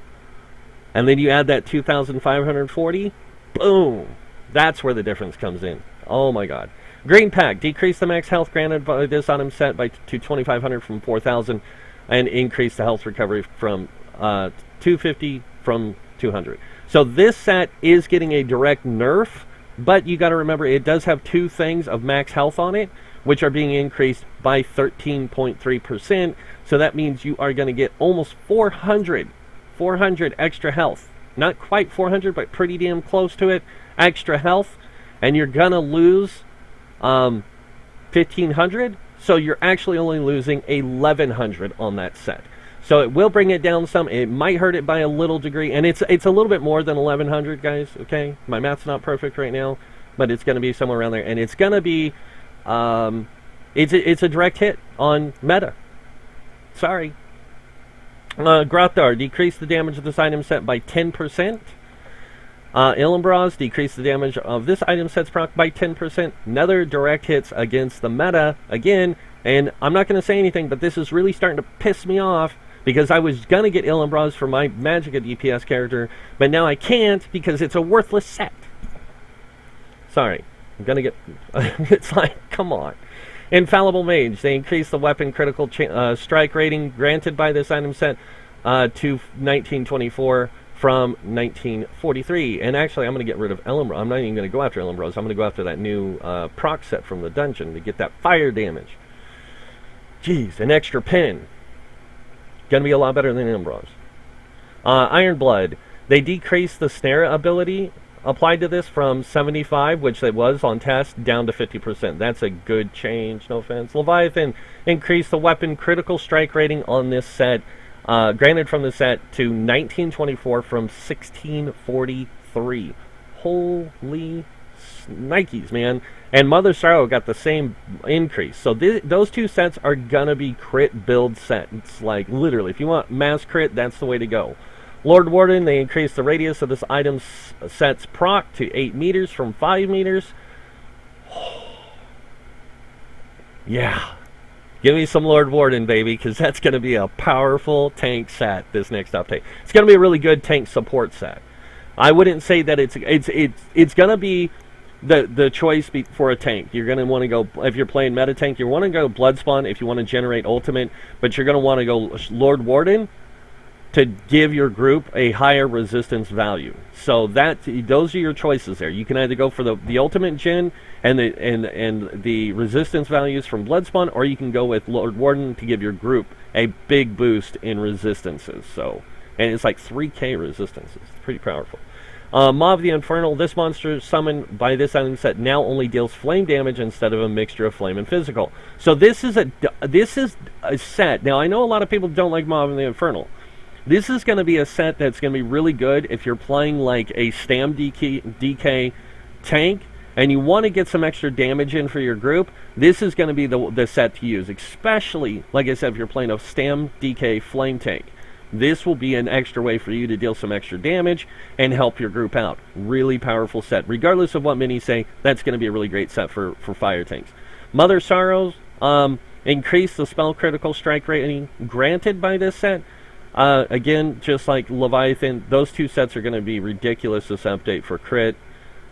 And then you add that 2,540. Boom! That's where the difference comes in. Oh my god. Green Pack. Decrease the max health granted by this item set to 2,500 from 4,000. And increase the health recovery from 250 from 200. So this set is getting a direct nerf, but you got to remember it does have 2 things of max health on it, which are being increased by 13.3%. So that means you are going to get almost 400 extra health. Not quite 400, but pretty damn close to it. Extra health, and you're going to lose 1,500. So you're actually only losing 1,100 on that set. So it will bring it down some. It might hurt it by a little degree, and it's a little bit more than 1,100, guys. Okay, my math's not perfect right now, but it's going to be somewhere around there, and it's going to be, it's a direct hit on meta. Sorry. Grothdar, decrease the damage of this item set by 10%. Illumbras, decrease the damage of this item set's proc by 10%. Another direct hits against the meta again, and I'm not going to say anything, but this is really starting to piss me off. Because I was going to get Illumbras for my Magicka DPS character, but now I can't because it's a worthless set. Sorry. I'm going to get... it's like, come on. Infallible Mage. They increase the weapon critical strike rating granted by this item set to 1924 from 1943. And actually, I'm going to get rid of Illumbras. I'm not even going to go after Illumbras. I'm going to go after that new proc set from the dungeon to get that fire damage. Jeez, an extra pin. Going to be a lot better than Illumbras. Iron Blood. They decrease the snare ability applied to this from 75, which it was on test, down to 50%. That's a good change, no offense. Leviathan. Increase the weapon critical strike rating on this set, granted from the set, to 1924 from 1643. Holy Nikes, man. And Mother Sorrow got the same increase. So those 2 sets are going to be crit build sets. It's like, literally, if you want mass crit, that's the way to go. Lord Warden, they increase the radius of this item's set's proc to 8 meters from 5 meters. Yeah. Give me some Lord Warden, baby, because that's going to be a powerful tank set this next update. It's going to be a really good tank support set. I wouldn't say that it's going to be the choice for a tank. You're going to want to go, if you're playing meta tank, you want to go Bloodspawn if you want to generate ultimate, but you're going to want to go Lord Warden to give your group a higher resistance value. So those are your choices there. You can either go for the ultimate gen and the resistance values from Bloodspawn, or you can go with Lord Warden to give your group a big boost in resistances. So, and it's like 3k resistances. It's pretty powerful. Maw of the Infernal, this monster summoned by this item set now only deals flame damage instead of a mixture of flame and physical. So this is a set. Now I know a lot of people don't like Maw of the Infernal. This is going to be a set that's going to be really good if you're playing like a Stam DK tank and you want to get some extra damage in for your group. This is going to be the set to use, especially, like I said, if you're playing a Stam DK flame tank. This will be an extra way for you to deal some extra damage and help your group out. Really powerful set. Regardless of what minis say, that's going to be a really great set for fire tanks. Mother Sorrows, increase the spell critical strike rating granted by this set. Again, just like Leviathan, those two sets are going to be ridiculous this update for crit.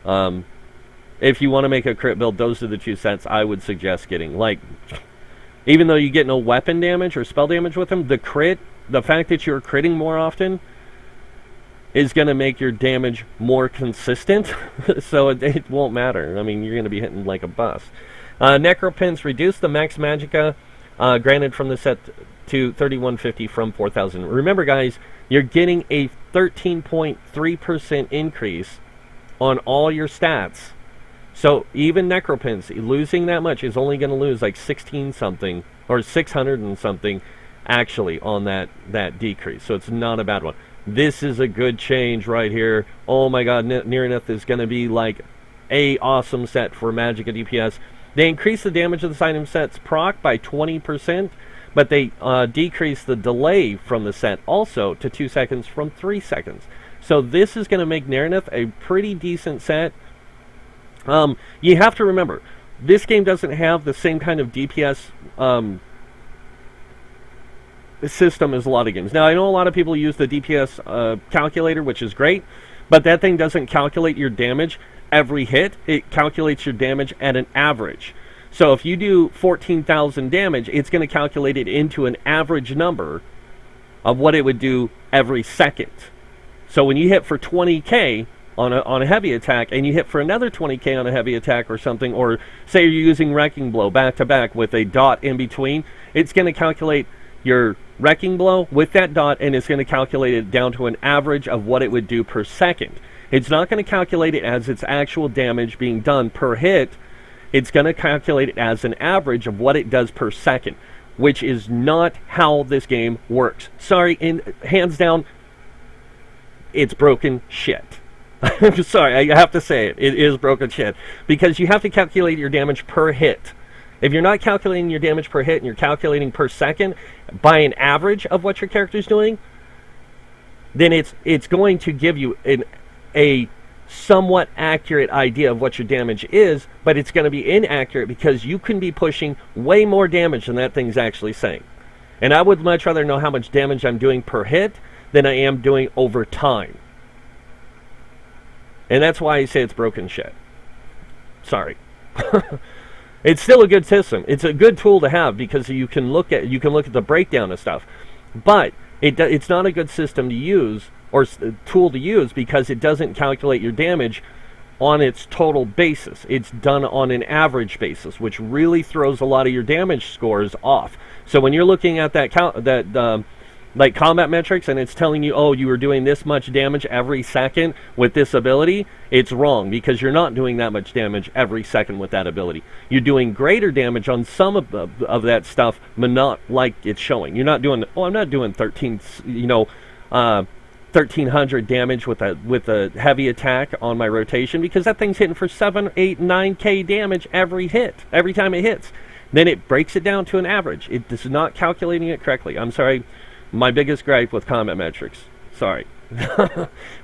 If you want to make a crit build, those are the two sets I would suggest getting. Like, even though you get no weapon damage or spell damage with them, the crit, the fact that you're critting more often is going to make your damage more consistent, so it won't matter. I mean, you're going to be hitting like a bus. Necropins, reduce the max magicka granted from the set to 3150 from 4000. Remember, guys, you're getting a 13.3% increase on all your stats. So even Necropins, losing that much, is only going to lose like 16 something or 600 and something actually on that decrease. So it's not a bad one. This is a good change right here. Oh my god, Nearneth is going to be like a awesome set for Magicka DPS. They increase the damage of this item set's proc by 20%, but they decrease the delay from the set also to 2 seconds from 3 seconds. So this is going to make Nearneth a pretty decent set. You have to remember, this game doesn't have the same kind of DPS system as a lot of games. Now, I know a lot of people use the DPS calculator, which is great, but that thing doesn't calculate your damage every hit. It calculates your damage at an average. So if you do 14,000 damage, it's going to calculate it into an average number of what it would do every second. So when you hit for 20k on a heavy attack, and you hit for another 20k on a heavy attack or something, or say you're using Wrecking Blow back to back with a dot in between, it's going to calculate your Wrecking Blow with that dot, and it's going to calculate it down to an average of what it would do per second. It's not going to calculate it as its actual damage being done per hit. It's going to calculate it as an average of what it does per second, which is not how this game works. Sorry, hands down, it's broken shit. I'm sorry, I have to say it. It is broken shit. Because you have to calculate your damage per hit. If you're not calculating your damage per hit and you're calculating per second by an average of what your character's doing, then it's going to give you a somewhat accurate idea of what your damage is, but it's going to be inaccurate because you can be pushing way more damage than that thing's actually saying. And I would much rather know how much damage I'm doing per hit than I am doing over time. And that's why I say it's broken shit. Sorry. It's still a good system. It's a good tool to have because you can look at the breakdown of stuff. But it's not a good system to use or tool to use because it doesn't calculate your damage on its total basis. It's done on an average basis, which really throws a lot of your damage scores off. So when you're looking at like combat metrics and it's telling you, oh, you were doing this much damage every second with this ability, it's wrong because you're not doing that much damage every second with that ability. You're doing greater damage on some of that stuff, but not like it's showing. You're not doing, oh, I'm not doing 1,300 damage with a heavy attack on my rotation because that thing's hitting for 7, 8, 9k damage every time it hits. Then it breaks it down to an average. It is not calculating it correctly. I'm sorry. My biggest gripe with combat metrics, sorry,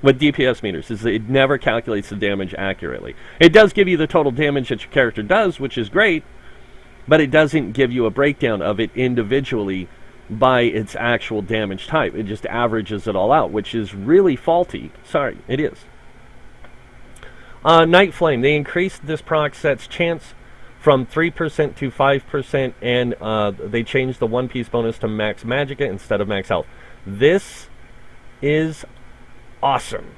with DPS meters, is that it never calculates the damage accurately. It does give you the total damage that your character does, which is great, but it doesn't give you a breakdown of it individually by its actual damage type. It just averages it all out, which is really faulty. Sorry, it is. Night Flame, they increased this proc set's chance from 3% to 5%, and they changed the one piece bonus to max magicka instead of max health. This is awesome,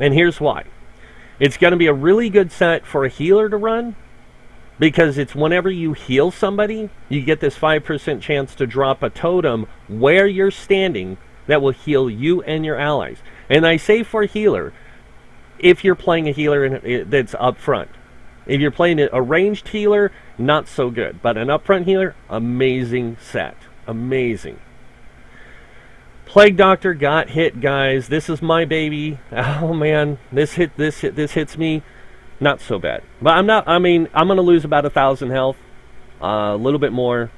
and here's why. It's going to be a really good set for a healer to run, because it's whenever you heal somebody, you get this 5% chance to drop a totem where you're standing that will heal you and your allies. And I say for healer, if you're playing a healer that's up front. If you're playing a ranged healer, not so good. But an upfront healer, amazing set. Amazing. Plague Doctor got hit, guys. This is my baby. Oh man, this hits me. Not so bad. But I'm gonna lose about 1,000 health. A little bit more.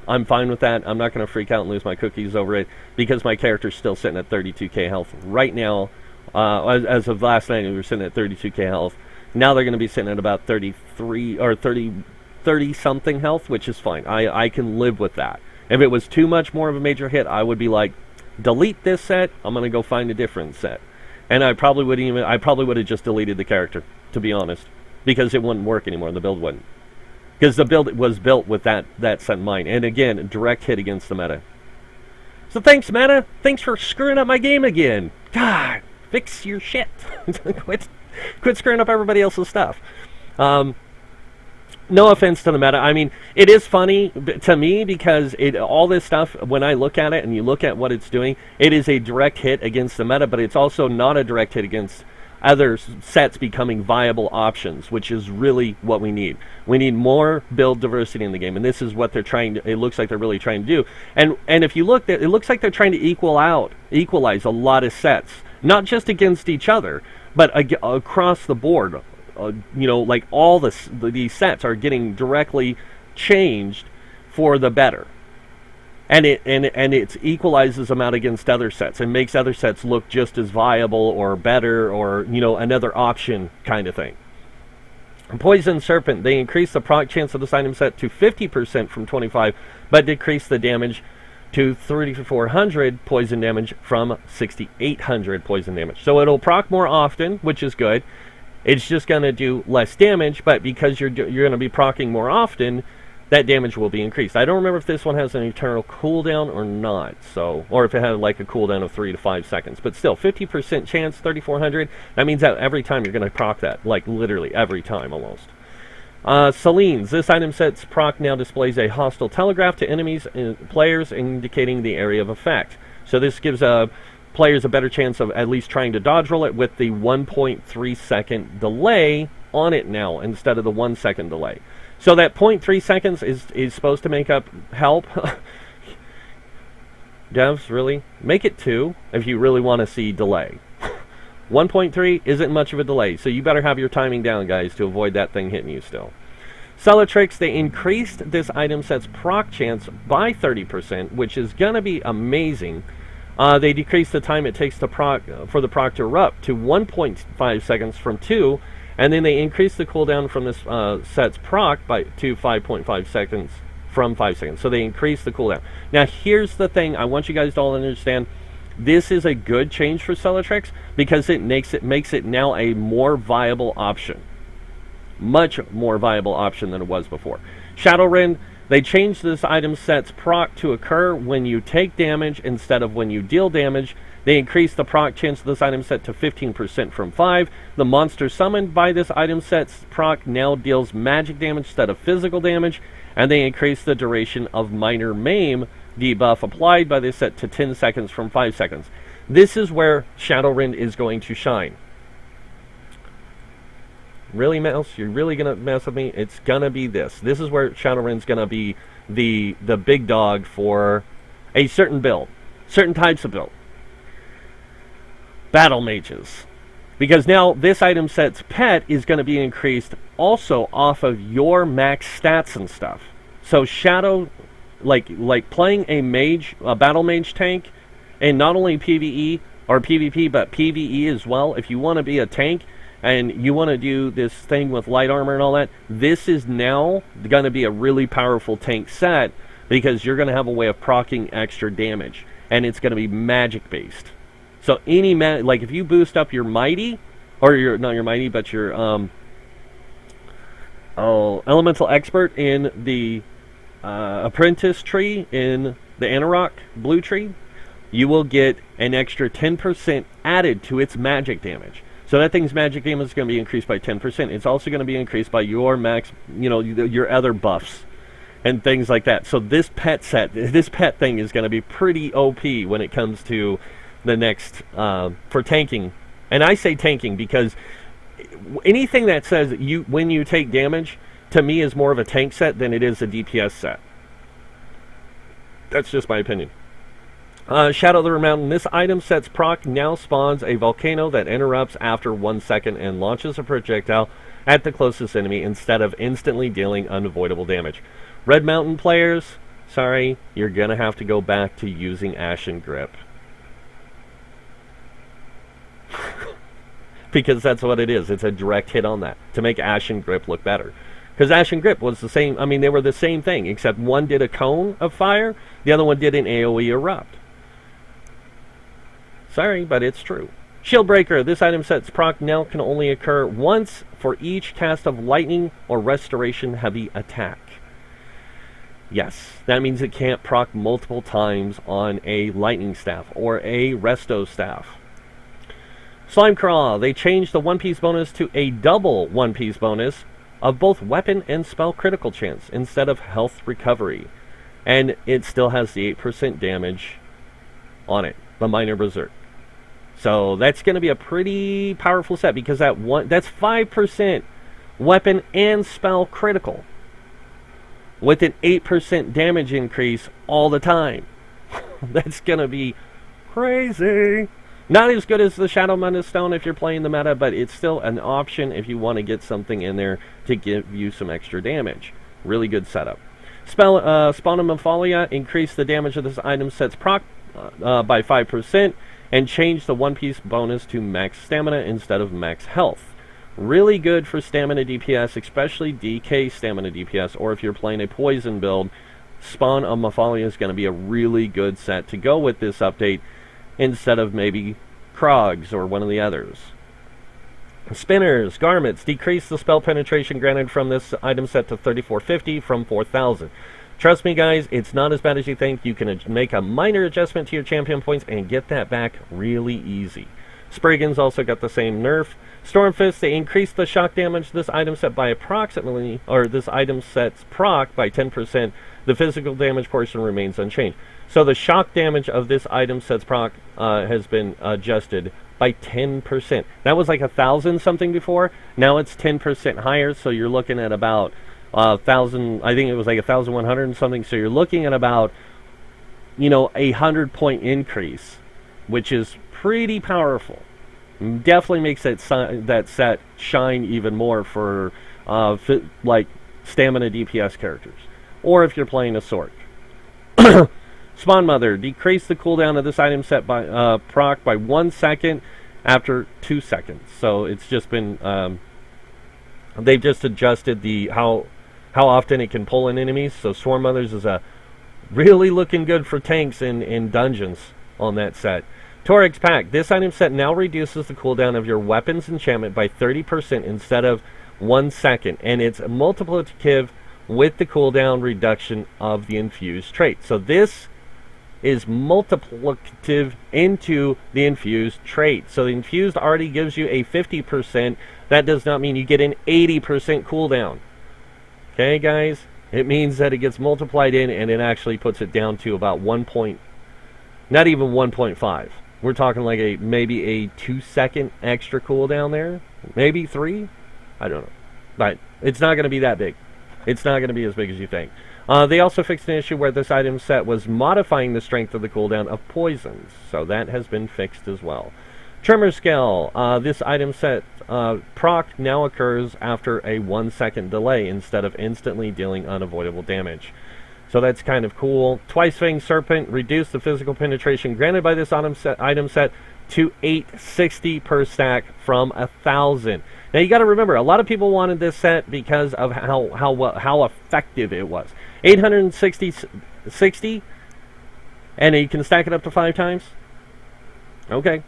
I'm fine with that. I'm not gonna freak out and lose my cookies over it because my character's still sitting at 32k health right now. As of last night, we were sitting at 32k health. Now they're going to be sitting at about 33 or 30 something health, which is fine. I can live with that. If it was too much more of a major hit, I would be like, delete this set. I'm going to go find a different set. And I probably would have just deleted the character, to be honest, because it wouldn't work anymore. The build wouldn't, because the build was built with that set in mind. And again, direct hit against the meta. So thanks, meta. Thanks for screwing up my game again. God, fix your shit. Quit screwing up everybody else's stuff. No offense to the meta. I mean, it is funny to me because all this stuff, when I look at it and you look at what it's doing, it is a direct hit against the meta, but it's also not a direct hit against other sets becoming viable options, which is really what we need. We need more build diversity in the game, and this is what they're trying to, it looks like they're really trying to do. And if you look, it looks like they're trying to equalize a lot of sets, not just against each other, but across the board. Like all these sets are getting directly changed for the better. And it equalizes them out against other sets and makes other sets look just as viable or better or, another option kind of thing. Poison Serpent, they increased the proc chance of this item set to 50% from 25, but decreased the damage to 3,400 poison damage from 6,800 poison damage. So it'll proc more often, which is good. It's just going to do less damage, but because you're going to be proccing more often, that damage will be increased. I don't remember if this one has an eternal cooldown or not, or if it had like a cooldown of 3 to 5 seconds. But still, 50% chance, 3,400. That means that every time you're going to proc that, like literally every time almost. Celine's. This item set's proc now displays a hostile telegraph to enemies and players, indicating the area of effect. So this gives players a better chance of at least trying to dodge roll it with the 1.3 second delay on it now instead of the 1 second delay. So that 0.3 seconds is supposed to make up help. Devs, really? Make it 2 if you really want to see delay. 1.3 isn't much of a delay, so you better have your timing down, guys, to avoid that thing hitting you still. Cellatrix, they increased this item set's proc chance by 30%, which is going to be amazing. They decreased the time it takes to for the proc to erupt to 1.5 seconds from 2, and then they increased the cooldown from this set's proc to 5.5 seconds from 5 seconds. So they increased the cooldown. Now here's the thing I want you guys to all understand. This is a good change for Cellatrix because it makes it now a more viable option. Much more viable option than it was before. Shadowrend, they changed this item set's proc to occur when you take damage instead of when you deal damage. They increased the proc chance of this item set to 15% from 5. The monster summoned by this item set's proc now deals magic damage instead of physical damage. And they increased the duration of minor maim debuff applied by this set to 10 seconds from 5 seconds. This is where Shadowrend is going to shine. Really, Mouse? You're really going to mess with me? It's going to be this. This is where Shadowrend's going to be the big dog for a certain build. Certain types of build. Battle Mages. Because now this item set's pet is going to be increased also off of your max stats and stuff. So Shadow, like playing a battle mage tank, and not only PvE or PvP, but PvE as well. If you want to be a tank and you want to do this thing with light armor and all that, this is now going to be a really powerful tank set because you're going to have a way of proccing extra damage, and it's going to be magic based. So like if you boost up your mighty, or not your mighty, but your elemental expert in the apprentice tree in the Anarok blue tree, you will get an extra 10% added to its magic damage. So that thing's magic damage is going to be increased by 10%. It's also going to be increased by your max, your other buffs and things like that. So this pet thing is going to be pretty OP when it comes to the next for tanking And I say tanking because anything that says when you take damage, to me, is more of a tank set than it is a DPS set. That's just my opinion. Shadow of the Mountain. This item set's proc now spawns a volcano that interrupts after 1 second and launches a projectile at the closest enemy instead of instantly dealing unavoidable damage. Red Mountain players, sorry, you're going to have to go back to using Ashen Grip. Because that's what it is. It's a direct hit on that to make Ashen Grip look better. Because Ashen Grip was the same, I mean, they were the same thing, except one did a cone of fire, the other one did an AoE erupt. Sorry, but it's true. Shield Breaker. This item set's proc now can only occur once for each cast of lightning or restoration heavy attack. Yes, that means it can't proc multiple times on a lightning staff or a resto staff. Slime Crawl. They changed the one-piece bonus to a double one-piece bonus of both weapon and spell critical chance instead of health recovery. And it still has the 8% damage on it, the Minor Berserk. So that's going to be a pretty powerful set because that's 5% weapon and spell critical with an 8% damage increase all the time. That's going to be crazy. Not as good as the Shadow Mana Stone if you're playing the meta, but it's still an option if you want to get something in there to give you some extra damage. Really good setup. Spawn of Mephalia. Increase the damage of this item set's proc by 5% and change the one-piece bonus to max stamina instead of max health. Really good for stamina DPS, especially DK stamina DPS, or if you're playing a poison build, Spawn of Mephalia is going to be a really good set to go with this update instead of maybe Krogs or one of the others. Spinners, Garments. Decrease the spell penetration granted from this item set to 3450 from 4000. Trust me, guys, it's not as bad as you think. You can make a minor adjustment to your champion points and get that back really easy. Spriggans also got the same nerf. Stormfist, they increased the shock damage this item set by approximately, or this item set's proc by 10%. The physical damage portion remains unchanged. So the shock damage of this item set's proc has been adjusted by 10%. That was like 1,000 something before. Now it's 10% higher, so you're looking at about 1,000, I think it was like 1,100 and something, so you're looking at about, a 100-point increase, which is pretty powerful. Definitely makes that set shine even more for, like, stamina DPS characters. Or if you're playing a Sork. Spawn Mother. Decrease the cooldown of this item set by proc by 1 second after 2 seconds. So it's just been, they've just adjusted the how often it can pull in enemies. So Swarm Mothers is really looking good for tanks in dungeons on that set. Torix Pack. This item set now reduces the cooldown of your weapons enchantment by 30% instead of 1 second. And it's multiplicative with the cooldown reduction of the infused trait. So this is multiplicative into the infused trait. So the infused already gives you a 50%. That does not mean you get an 80% cooldown. Okay, guys? It means that it gets multiplied in and it actually puts it down to about not even 1.5. We're talking like maybe a 2-second extra cooldown there. Maybe 3? I don't know. But it's not going to be that big. It's not going to be as big as you think. They also fixed an issue where this item set was modifying the strength of the cooldown of poisons. So that has been fixed as well. Tremor Scale. This item set proc now occurs after a 1 second delay instead of instantly dealing unavoidable damage. So that's kind of cool. Twice Fanged Serpent. Reduce the physical penetration granted by this item set to 860 per stack from 1,000. Now you got to remember, a lot of people wanted this set because of how effective it was. 860, and you can stack it up to 5 times. Okay.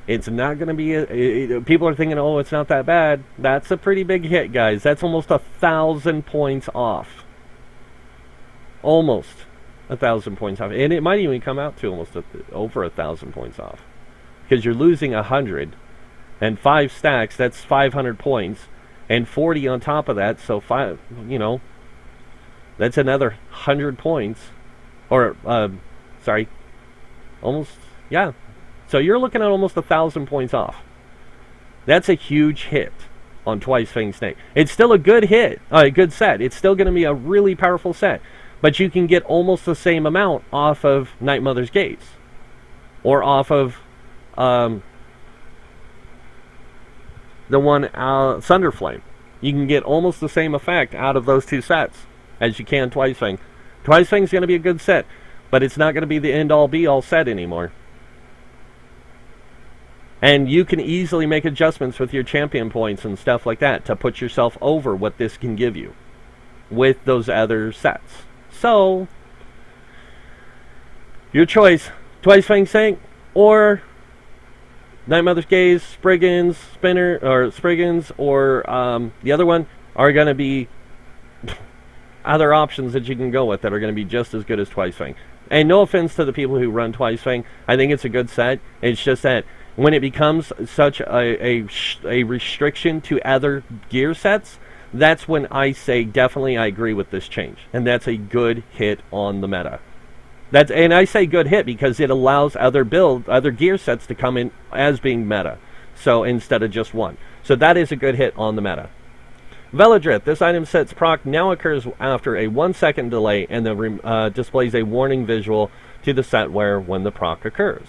It's not going to be... people are thinking, oh, it's not that bad. That's a pretty big hit, guys. That's almost 1,000 points off. Almost 1,000 points off. And it might even come out to almost over 1,000 points off. Because you're losing 100. And 5 stacks, that's 500 points. And 40 on top of that, so that's another 100 points. Or, sorry, almost, yeah, So you're looking at almost 1,000 points off. That's a huge hit on Twice Fang Snake. It's still a good hit, a good set. It's still going to be a really powerful set. But you can get almost the same amount off of Night Mother's Gaze. Or off of the one Thunderflame. You can get almost the same effect out of those two sets as you can Twice Fang. Twice Fang's going to be a good set, but it's not going to be the end-all be-all set anymore. And you can easily make adjustments with your champion points and stuff like that to put yourself over what this can give you with those other sets. So, your choice, Twice Fang Snake or Night Mother's Gaze, Spriggans, Spriggans, or the other one are going to be other options that you can go with that are going to be just as good as Twice Fang. And no offense to the people who run Twice Fang, I think it's a good set. It's just that when it becomes such a restriction to other gear sets, that's when I say definitely I agree with this change. And that's a good hit on the meta. And I say good hit because it allows other gear sets to come in as being meta. So instead of just one. So that is a good hit on the meta. Veladrith, this item set's proc now occurs after a 1 second delay and then displays a warning visual to the set wearer when the proc occurs.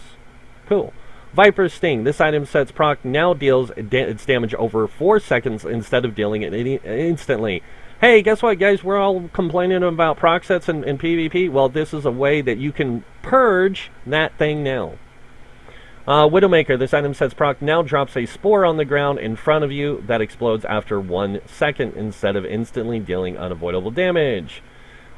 Cool. Viper's Sting, this item set's proc now deals its damage over 4 seconds instead of dealing it instantly. Hey, guess what, guys? We're all complaining about proc sets in PvP. Well, this is a way that you can purge that thing now. Widowmaker, this item set's proc now drops a spore on the ground in front of you that explodes after 1 second instead of instantly dealing unavoidable damage.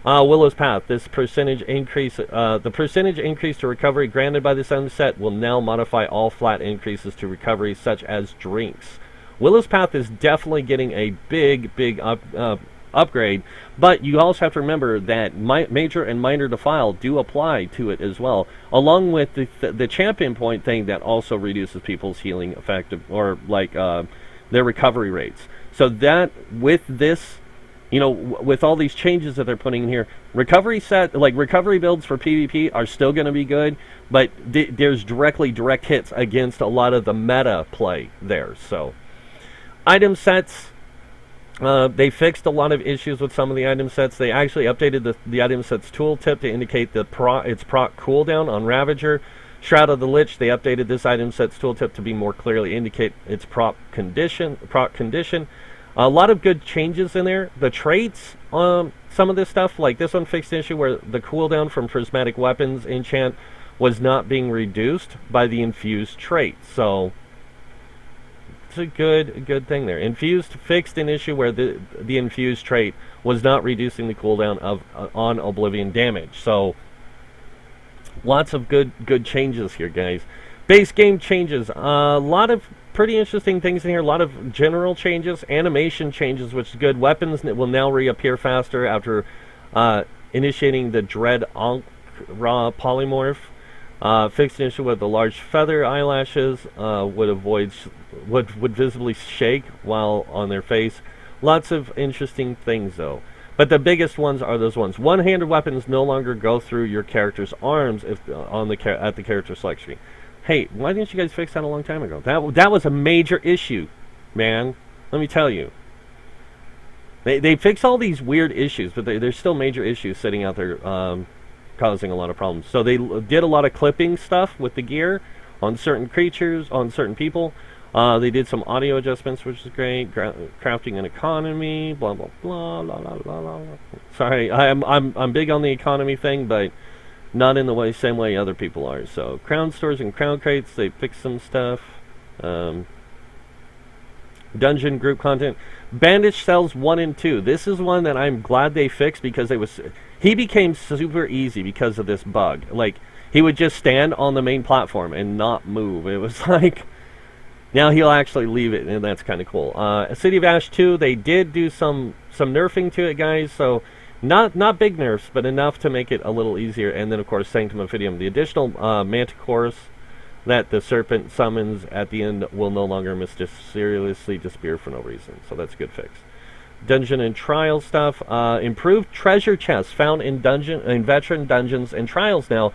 Willow's Path, this percentage increase, the percentage increase to recovery granted by this item set will now modify all flat increases to recovery such as drinks. Willow's Path is definitely getting a big upgrade, but you also have to remember that Major and Minor Defile do apply to it as well, along with the champion point thing that also reduces people's healing effect, or like their recovery rates. So that, with this, you know, with all these changes that they're putting in here, recovery builds for PvP are still going to be good, but there's direct hits against a lot of the meta play there. So item sets, they fixed a lot of issues with some of the item sets. They actually updated the item sets tooltip to indicate its proc cooldown on Ravager. Shroud of the Lich, they updated this item sets tooltip to be more clearly indicate its proc condition. A lot of good changes in there. The traits, some of this stuff, like this one fixed an issue where the cooldown from prismatic weapons enchant was not being reduced by the infused trait. So it's a good thing there. Infused fixed an issue where the infused trait was not reducing the cooldown of on Oblivion damage. So lots of good changes here, guys. Base game changes. A lot of pretty interesting things in here. A lot of general changes, animation changes, which is good. Weapons will now reappear faster after initiating the Dread Ankh-Ra polymorph. Fixed an issue with the large feather eyelashes would visibly shake while on their face. Lots of interesting things though. But the biggest ones are those ones. One-handed weapons no longer go through your character's arms if at the character select screen. Hey, why didn't you guys fix that a long time ago? That was a major issue, man. Let me tell you. They fix all these weird issues, but there's still major issues sitting out there causing a lot of problems. So they did a lot of clipping stuff with the gear on certain creatures, on certain people. They did some audio adjustments, which is great. Crafting and economy, blah blah blah blah blah blah blah. Sorry, I'm big on the economy thing, but not in the same way other people are. So crown stores and crown crates, they fixed some stuff. Dungeon group content. Bandage cells 1 and 2. This is one that I'm glad they fixed because he became super easy because of this bug. Like, he would just stand on the main platform and not move. It was like, now he'll actually leave it, and that's kind of cool. City of Ash 2, they did do some nerfing to it, guys. So not big nerfs, but enough to make it a little easier. And then, of course, Sanctum Ophidium. The additional manticores that the serpent summons at the end will no longer mysteriously disappear for no reason. So that's a good fix. dungeon and trial stuff. Improved treasure chests found in veteran dungeons and trials now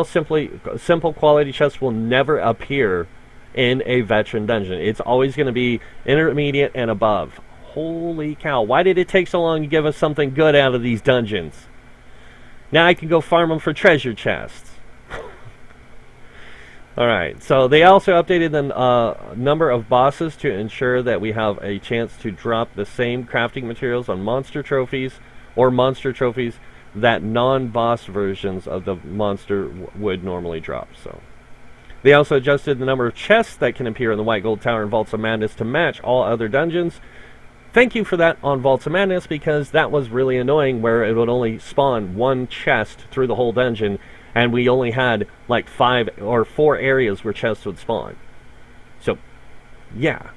simple quality chests will never appear in a veteran dungeon. It's always going to be intermediate and above. Holy cow, why did it take so long to give us something good out of these dungeons? Now I can go farm them for treasure chests. Alright, so they also updated the number of bosses to ensure that we have a chance to drop the same crafting materials on monster trophies that non-boss versions of the monster would normally drop. So they also adjusted the number of chests that can appear in the White Gold Tower and Vaults of Madness to match all other dungeons. Thank you for that on Vaults of Madness, because that was really annoying where it would only spawn one chest through the whole dungeon, and we only had like 5 or 4 areas where chests would spawn. So, yeah.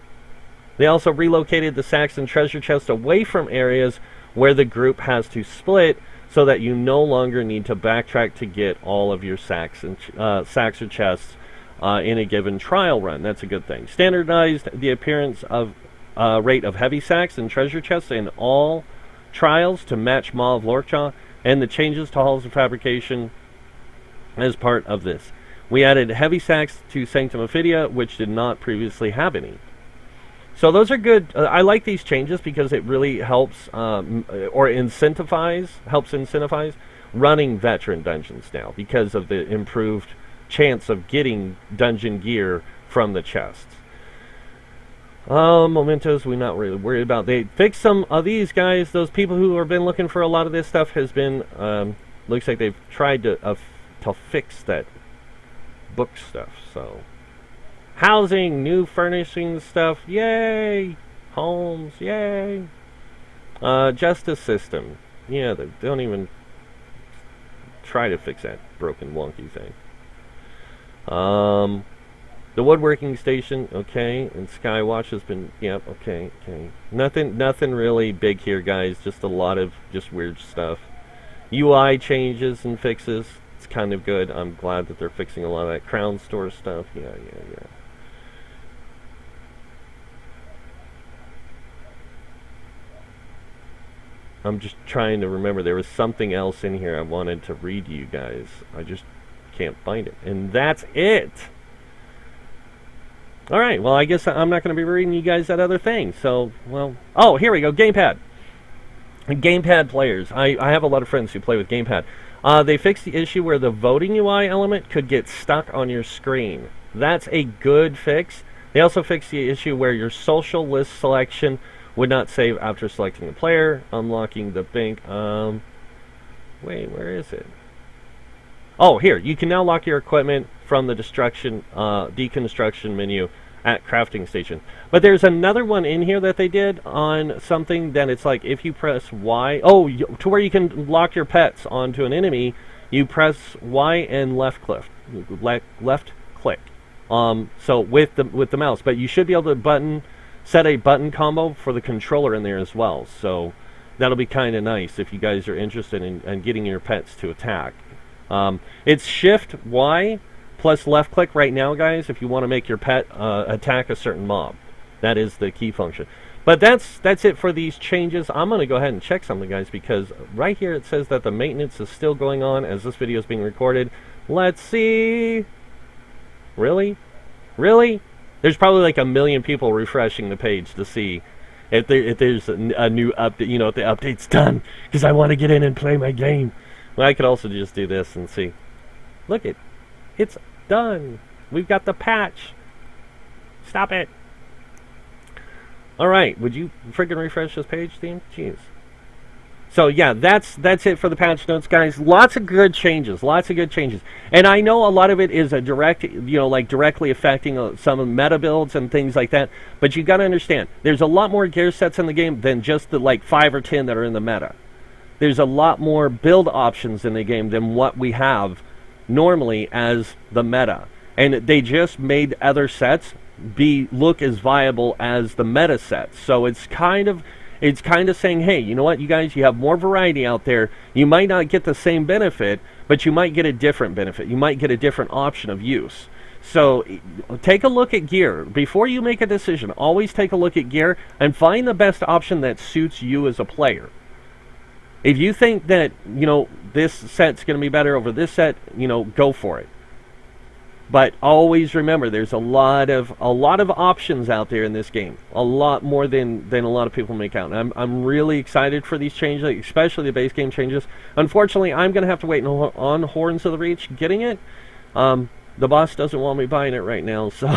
They also relocated the sacks and treasure chests away from areas where the group has to split, so that you no longer need to backtrack to get all of your sacks or chests in a given trial run. That's a good thing. Standardized the appearance of rate of heavy sacks and treasure chests in all trials to match Maw of Lorejaw, and the changes to Halls of Fabrication as part of this. We added heavy sacks to Sanctum Ophidia, which did not previously have any. So those are good. I like these changes because it really helps incentivize running veteran dungeons now, because of the improved chance of getting dungeon gear from the chests. Mementos, we're not really worried about. They fixed some of these guys. Those people who have been looking for a lot of this stuff has been, looks like they've tried to fix that book stuff. So, housing, new furnishing stuff, yay! Homes, yay! Justice system, yeah, they don't even try to fix that broken, wonky thing. The woodworking station, okay, and Skywatch has been, yep, okay. Nothing really big here, guys. Just a lot of just weird stuff. UI changes and fixes. It's kind of good. I'm glad that they're fixing a lot of that Crown Store stuff. Yeah. I'm just trying to remember. There was something else in here I wanted to read to you guys. I just can't find it. And that's it. Alright, well, I guess I'm not going to be reading you guys that other thing. So, well... Oh, here we go. Gamepad. Gamepad players. I have a lot of friends who play with Gamepad. They fixed the issue where the voting UI element could get stuck on your screen. That's a good fix. They also fixed the issue where your social list selection would not save after selecting the player, unlocking the bank. Wait, where is it? Oh, here. You can now lock your equipment from the deconstruction menu at crafting station. But there's another one in here that they did on something that it's like if you press Y, to where you can lock your pets onto an enemy, you press Y and left click. So with the mouse, but you should be able to set a button combo for the controller in there as well. So that'll be kind of nice if you guys are interested in getting your pets to attack. It's Shift Y plus left click right now, guys, if you want to make your pet attack a certain mob. That is the key function. But that's it for these changes. I'm going to go ahead and check something, guys, because right here it says that the maintenance is still going on as this video is being recorded. Let's see. Really? There's probably like 1 million people refreshing the page to see if there's a new update, if the update's done, because I want to get in and play my game. Well, I could also just do this and see. Look, it's done. We've got the patch. Stop it. Alright, would you friggin' refresh this page, Dean? Jeez. So, yeah, that's it for the patch notes, guys. Lots of good changes. And I know a lot of it is a direct, directly affecting some meta builds and things like that. But you got to understand, there's a lot more gear sets in the game than just the 5 or 10 that are in the meta. There's a lot more build options in the game than what we have normally as the meta. And they just made other sets look as viable as the meta sets. So it's kind of saying, hey, you know what, you guys, you have more variety out there. You might not get the same benefit, but you might get a different benefit. You might get a different option of use. So take a look at gear. Before you make a decision, always take a look at gear and find the best option that suits you as a player. If you think that, this set's going to be better over this set, go for it. But always remember, there's a lot of options out there in this game. A lot more than a lot of people make out. And I'm really excited for these changes, especially the base game changes. Unfortunately, I'm going to have to wait on Horns of the Reach getting it. The boss doesn't want me buying it right now, so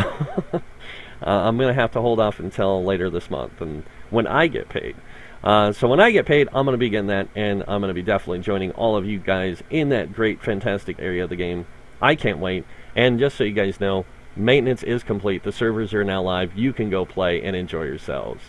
I'm going to have to hold off until later this month and when I get paid. So when I get paid, I'm going to be getting that, and I'm going to be definitely joining all of you guys in that great, fantastic area of the game. I can't wait. And just so you guys know, maintenance is complete. The servers are now live. You can go play and enjoy yourselves.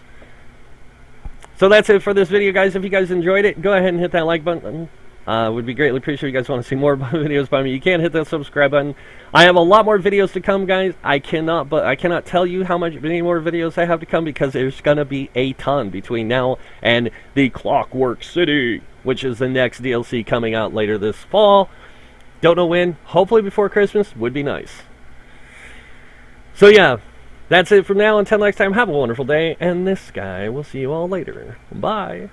So that's it for this video, guys. If you guys enjoyed it, go ahead and hit that like button. Would be greatly appreciated if you guys want to see more videos by me. You can hit that subscribe button. I have a lot more videos to come, guys. I cannot tell you how many more videos I have to come because there's gonna be a ton between now and the Clockwork City, which is the next DLC coming out later this fall. Don't know when. Hopefully before Christmas would be nice. So yeah, that's it from now. Until next time, have a wonderful day, and this guy will see you all later. Bye.